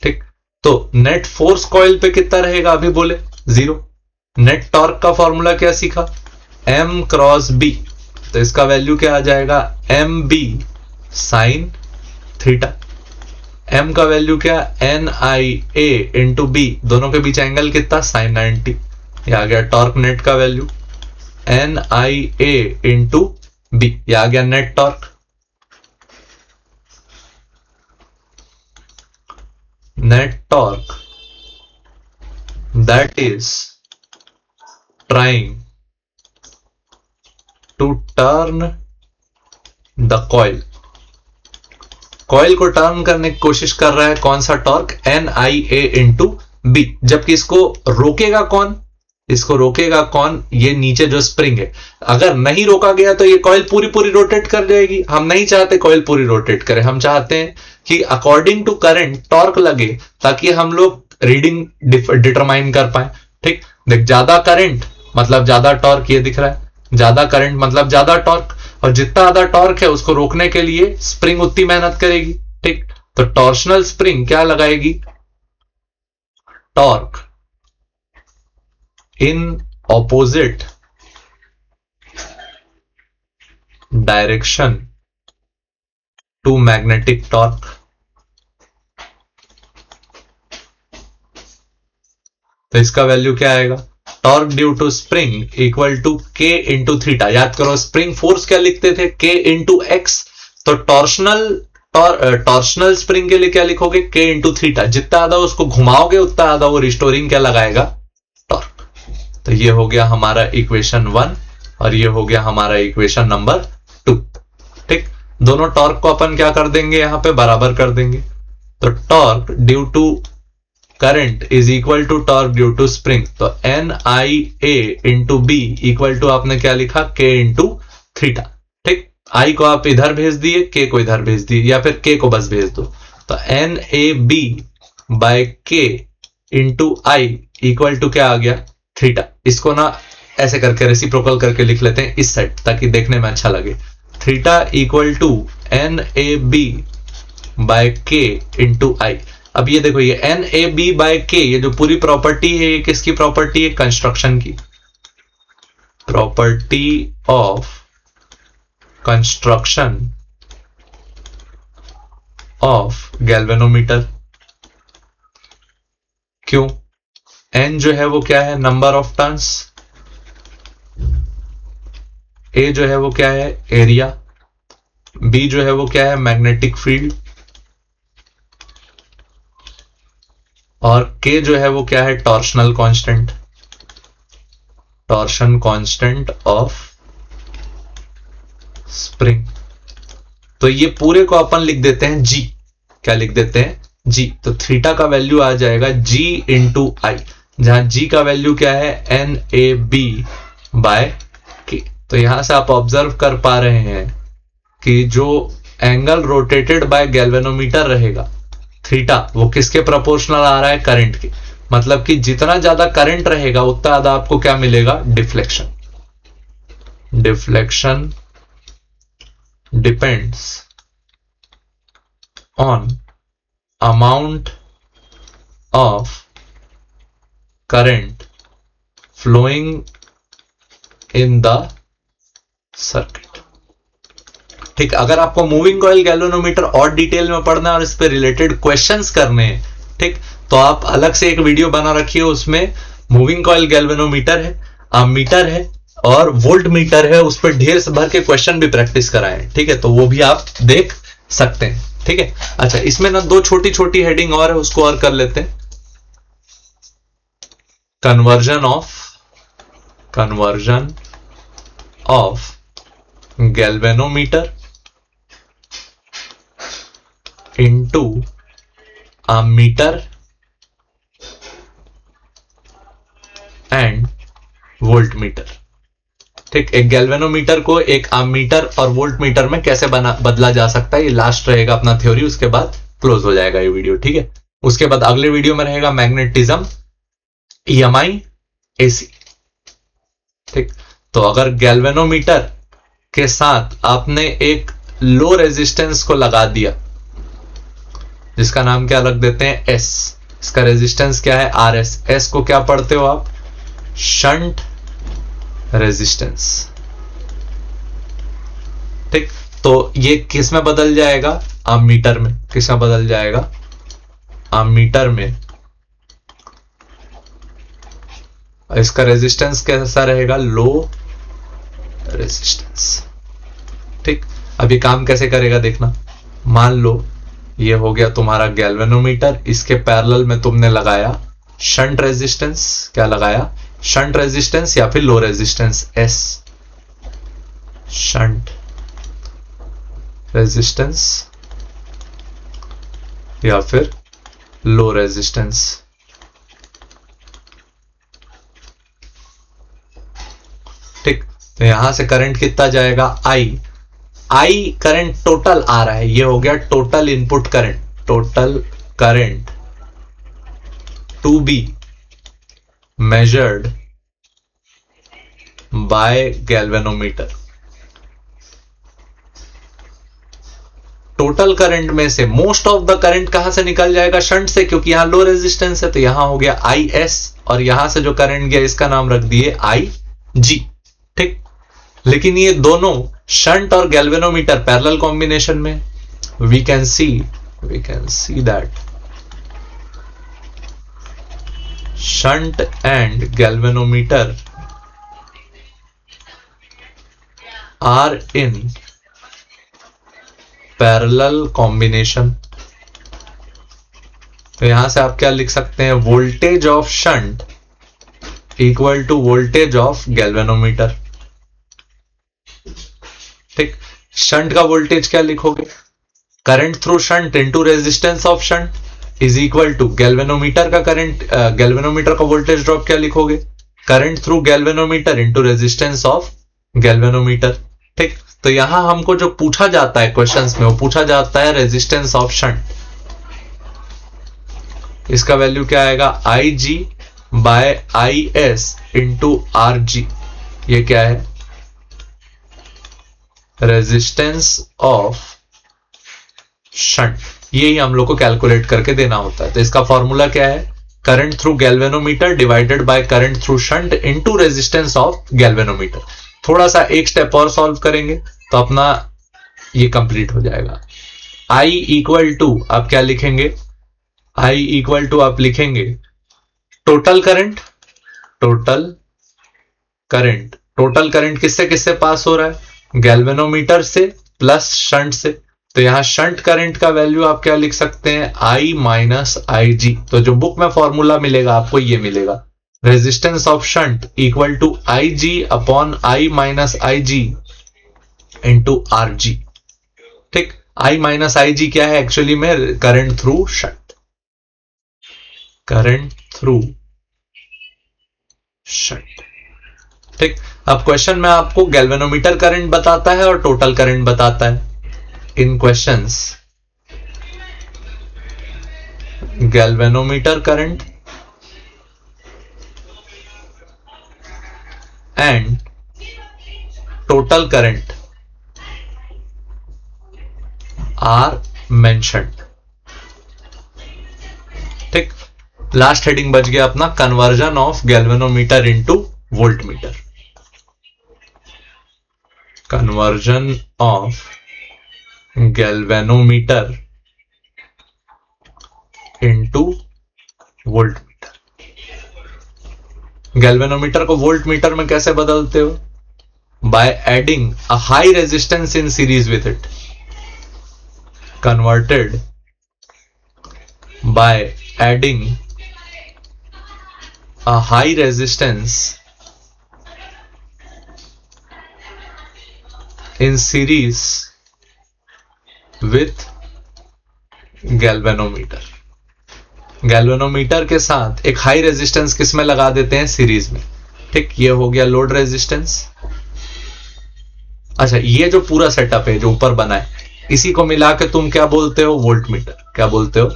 ठीक, तो नेट फोर्स कॉइल पे कितना रहेगा, अभी बोले 0। नेट टॉर्क का फॉर्मूला क्या सीखा, M क्रॉस B। तो इसका वैल्यू क्या आ जाएगा, M B sine theta. M का वैल्यू क्या, N I A into B, दोनों के बीच एंगल कितना, साइन 90। ये आ गया टॉर्क नेट का value, N I A into B, ये आ गया net torque. Net torque that is trying to turn the coil, coil को टर्न करने की कोशिश कर रहा है, कौन सा torque, N I A into B. जबकि इसको रोकेगा कौन, इसको रोकेगा कौन, ये नीचे जो स्प्रिंग है। अगर नहीं रोका गया तो ये कॉइल पूरी पूरी रोटेट कर जाएगी। हम नहीं चाहते कॉइल पूरी रोटेट करे, हम चाहते हैं कि अकॉर्डिंग टू करंट टॉर्क लगे, ताकि हम लोग रीडिंग डिटरमाइन कर पाए। ठीक, देख ज्यादा करंट मतलब ज्यादा टॉर्क, ये दिख रहा है, ज्यादा करंट मतलब ज्यादा टॉर्क, और जितना ज्यादा टॉर्क है उसको रोकने के लिए स्प्रिंग उतनी मेहनत करेगी। ठीक, तो टॉर्शनल स्प्रिंग क्या लगाएगी, torque in opposite direction to magnetic torque. तो इसका वैल्यू क्या आएगा, torque due to spring equal to K into theta. याद करो स्प्रिंग फोर्स क्या लिखते थे, के इंटू एक्स। तो टॉर्शनल स्प्रिंग के लिए क्या लिखोगे, के इंटू थीटा। जितना ज्यादा उसको घुमाओगे उतना ज्यादा वो रिस्टोरिंग क्या लगाएगा, टॉर्क। तो ये हो गया हमारा इक्वेशन 1 और ये हो गया हमारा इक्वेशन नंबर 2। ठीक, दोनों टॉर्क को अपन क्या कर देंगे, यहां पे बराबर कर देंगे। तो torque due to current is equal to torque due to spring. तो N I A into B equal to आपने क्या लिखा, के इंटू थीटा। ठीक, आई को आप इधर भेज दिए, के को इधर भेज दिए, या फिर के को बस भेज दो। तो N A B by K into I equal to क्या आ गया, थीटा। इसको ना ऐसे करके रेसिप्रोकल करके लिख लेते हैं इस साइड, ताकि देखने में अच्छा लगे। Theta equal to N A B by K into I. अब ये देखो, ये एन ए बी बाय के, ये जो पूरी प्रॉपर्टी है ये किसकी प्रॉपर्टी है, कंस्ट्रक्शन की property of construction of galvanometer. क्यों, एन जो है वो क्या है, नंबर ऑफ टर्न्स, ए जो है वो क्या है, एरिया, बी जो है वो क्या है, मैग्नेटिक फील्ड, और के जो है वो क्या है, torsional constant, torsion constant of spring. तो ये पूरे को अपन लिख देते हैं जी, क्या लिख देते हैं, जी। तो थीटा का वैल्यू आ जाएगा जी इंटू आई, जहां जी का वैल्यू क्या है, एन ए बी बाय के। तो यहां से आप ऑब्जर्व कर पा रहे हैं कि जो एंगल रोटेटेड बाय गैल्वेनोमीटर रहेगा थीटा, वो किसके प्रोपोर्शनल आ रहा है, करंट के। मतलब कि जितना ज्यादा करंट रहेगा उतना ज्यादा आपको क्या मिलेगा, deflection. Deflection depends on amount of current flowing in the circuit. ठीक, अगर आपको मूविंग कॉइल गैल्वेनोमीटर और डिटेल में पढ़ना है और इस पे रिलेटेड क्वेश्चंस करने हैं, ठीक, तो आप अलग से एक वीडियो बना रखिए, उसमें मूविंग कॉइल गैल्वेनोमीटर है, अमीटर है और वोल्ट मीटर है, उस पर ढेर से भर के क्वेश्चन भी प्रैक्टिस कराए। ठीक है, तो वो भी आप देख सकते हैं। ठीक है, अच्छा, इसमें ना दो छोटी छोटी हेडिंग और है, उसको और कर लेते हैं। Conversion of galvanometer into a meter and voltmeter। ठीक, एक गैल्वेनोमीटर को एक आमीटर और वोल्ट मीटर में कैसे बदला जा सकता है, ये लास्ट रहेगा अपना थ्योरी, उसके बाद क्लोज हो जाएगा ये वीडियो। ठीक है, उसके बाद अगले वीडियो में रहेगा मैग्नेटिज्म, ईएमआई, एसी। ठीक, तो अगर गैल्वेनोमीटर के साथ आपने एक लो रेजिस्टेंस को लगा दिया, जिसका नाम क्या रख देते हैं, एस, इसका रेजिस्टेंस क्या है, आर एस। एस को क्या पढ़ते हो आप, शंट रेजिस्टेंस। ठीक, तो ये किस में बदल जाएगा, आममीटर में। किस में बदल जाएगा, आममीटर में। इसका रेजिस्टेंस कैसा रहेगा, लो रेजिस्टेंस। ठीक, अभी काम कैसे करेगा देखना। मान लो ये हो गया तुम्हारा गैल्वेनोमीटर, इसके पैरेलल में तुमने लगाया शंट रेजिस्टेंस। क्या लगाया, शंट रेजिस्टेंस या फिर low resistance, S, shunt resistance या फिर लो रेजिस्टेंस। ठीक, तो यहां से करंट कितना जाएगा, आई। आई करंट टोटल आ रहा है, ये हो गया total input current. Total current to be measured by galvanometer. Total current में से मोस्ट ऑफ द करंट कहां से निकल जाएगा, शंट से, क्योंकि यहां लो रेजिस्टेंस है। तो यहां हो गया आई एस, और यहां से जो करंट गया इसका नाम रख दिए आई जी। ठीक, लेकिन ये दोनों शंट और गैल्वेनोमीटर पैरेलल कॉम्बिनेशन में, we can see that shunt and galvanometer are in parallel combination. तो यहां से आप क्या लिख सकते हैं, voltage of shunt equal to voltage of galvanometer. ठीक, शंट का वोल्टेज क्या लिखोगे, current through shunt into resistance of shunt is equal to galvanometer का करंट, गैल्वेनोमीटर का वोल्टेज ड्रॉप क्या लिखोगे, current through galvanometer into resistance of galvanometer. ठीक, तो यहां हमको जो पूछा जाता है क्वेश्चंस में, वो पूछा जाता है रेजिस्टेंस ऑफ शंट। इसका वैल्यू क्या आएगा, I G by I S into R G. ये क्या है, रेजिस्टेंस ऑफ शंट। यही हम लोग को कैलकुलेट करके देना होता है। तो इसका फॉर्मूला क्या है, current through galvanometer divided by current through shunt into resistance of galvanometer. थोड़ा सा एक स्टेप और सॉल्व करेंगे तो अपना ये कंप्लीट हो जाएगा। I इक्वल टू आप क्या लिखेंगे, I इक्वल टू आप लिखेंगे टोटल करंट। टोटल करंट किससे किससे पास हो रहा है, गैल्वेनोमीटर से प्लस शंट से। तो यहां शंट करंट का वैल्यू आप क्या लिख सकते हैं, I माइनस आई जी। तो जो बुक में फॉर्मूला मिलेगा आपको ये मिलेगा, resistance of shunt equal to I G upon I minus I G into R G. ठीक, आई माइनस आई जी क्या है, एक्चुअली में current through shunt, current through shunt. ठीक, अब क्वेश्चन में आपको गैल्वेनोमीटर करंट बताता है और टोटल करंट बताता है। इन questions galvanometer current and total current are mentioned. ठीक, लास्ट हेडिंग बच गया अपना conversion of galvanometer into voltmeter. Conversion of galvanometer into voltmeter. Galvanometer को वोल्टमीटर में कैसे बदलते हो, by adding a high resistance in series with it. Converted by adding a high resistance in series with galvanometer। Galvanometer के साथ एक हाई रेजिस्टेंस किस में लगा देते हैं, सीरीज में। ठीक, ये हो गया लोड रेजिस्टेंस। अच्छा, ये जो पूरा सेटअप है जो ऊपर बना है, इसी को मिला के तुम क्या बोलते हो, वोल्टमीटर। क्या बोलते हो,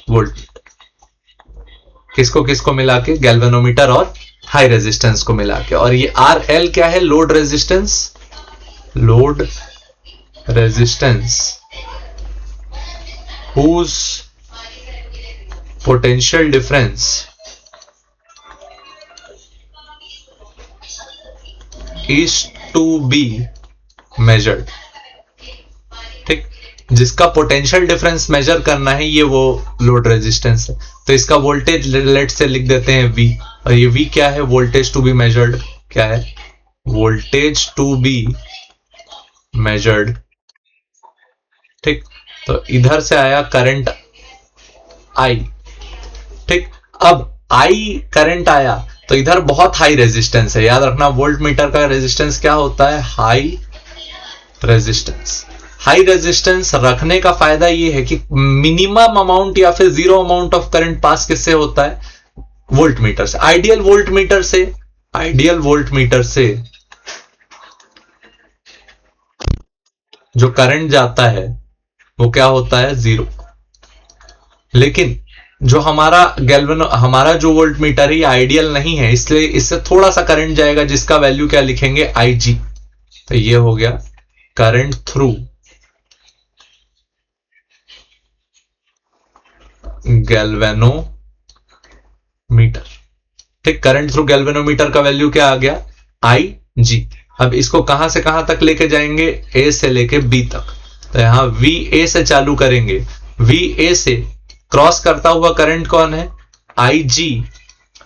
वोल्टमीटर। किसको किसको मिला के, गैल्वेनोमीटर और हाई रेजिस्टेंस को मिला के। और ये आर एल क्या है, load resistance. Load resistance whose potential difference is to be measured. ठीक, जिसका पोटेंशियल डिफरेंस मेजर करना है ये वो लोड रेजिस्टेंस है। तो इसका वोल्टेज लेट से लिख देते हैं V, और ये V क्या है, वोल्टेज टू बी मेजर्ड। क्या है, वोल्टेज टू बी मेजर्ड। ठीक, तो इधर से आया करंट I। ठीक, अब I करंट आया तो इधर बहुत हाई रेजिस्टेंस है। याद रखना वोल्ट मीटर का रेजिस्टेंस क्या होता है, हाई रेजिस्टेंस। हाई रेजिस्टेंस रखने का फायदा ये है कि मिनिमम अमाउंट या फिर zero amount of current pass किससे होता है, वोल्ट मीटर से। आइडियल वोल्ट मीटर से, आइडियल वोल्ट मीटर से जो करंट जाता है वो क्या होता है, जीरो। लेकिन जो हमारा जो वोल्ट मीटर है ये आइडियल नहीं है, इसलिए इससे थोड़ा सा करंट जाएगा जिसका वैल्यू क्या लिखेंगे, IG। तो ये हो गया करंट थ्रू गैल्वेनोमीटर। ठीक, करंट थ्रू गैल्वेनोमीटर का वैल्यू क्या आ गया, IG। अब इसको कहां से कहां तक लेके जाएंगे, A से लेके B तक। तो यहां VA से चालू करेंगे, VA से क्रॉस करता हुआ करंट कौन है, IG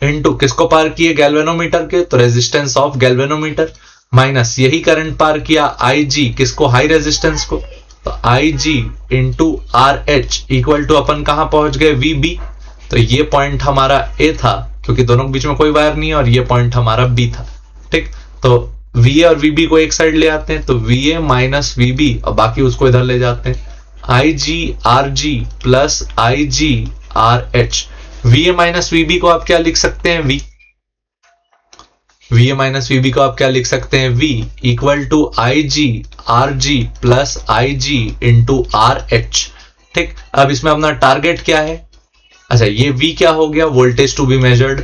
इंटू किसको पार किए, गैल्वेनोमीटर के, तो रेजिस्टेंस ऑफ गैल्वेनोमीटर, माइनस यही करंट पार किया IG किसको, हाई रेजिस्टेंस को, तो IG into RH equal to अपन कहां पहुंच गए, VB। तो ये पॉइंट हमारा A था क्योंकि दोनों के बीच में कोई वायर नहीं है, और ये पॉइंट हमारा B था। ठीक, तो VA और VB को एक साइड ले आते हैं, तो VA माइनस VB और बाकी उसको इधर ले जाते हैं, IG RG plus IG RH। VA minus VB को आप क्या लिख सकते हैं, VA माइनस VB को आप क्या लिख सकते हैं, V equal to IG RG plus IG into RH। ठीक, अब इसमें अपना टारगेट क्या है, अच्छा ये V क्या हो गया, voltage to be measured,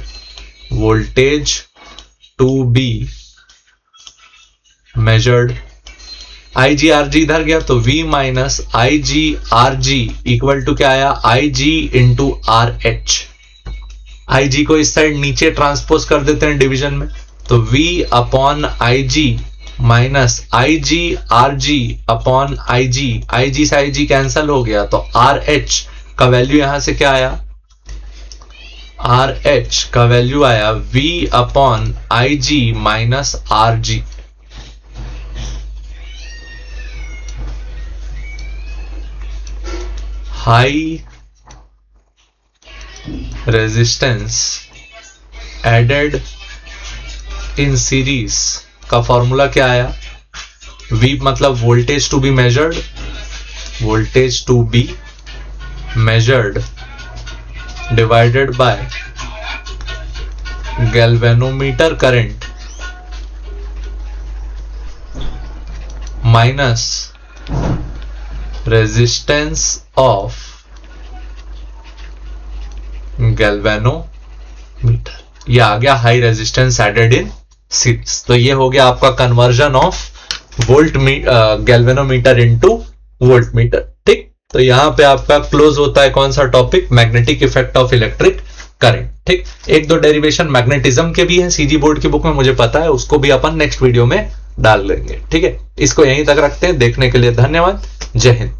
voltage to be measured. IG RG इधर गया तो V minus IG RG equal to क्या आया, IG इंटू RH। IG को इस साइड नीचे ट्रांसपोज कर देते हैं डिवीजन में, तो V upon IG minus IG RG upon IG से IG कैंसल हो गया, तो RH का वैल्यू यहां से क्या आया, RH का वैल्यू आया V upon IG minus RG। High resistance added in series का फॉर्मूला क्या आया, V मतलब voltage to be measured, voltage to be measured divided by galvanometer current minus resistance of galvanometer. ये आ गया high resistance added in series. तो ये हो गया आपका conversion of volt galvanometer into voltmeter. ठीक, तो यहां पे आपका क्लोज होता है कौन सा topic, magnetic effect of electric current. ठीक, एक दो डेरिवेशन मैग्नेटिज्म के भी हैं सीजी बोर्ड की बुक में, मुझे पता है, उसको भी अपन नेक्स्ट वीडियो में डाल लेंगे। ठीक है, इसको यहीं तक रखते हैं, देखने के लिए धन्यवाद, जय हिंद।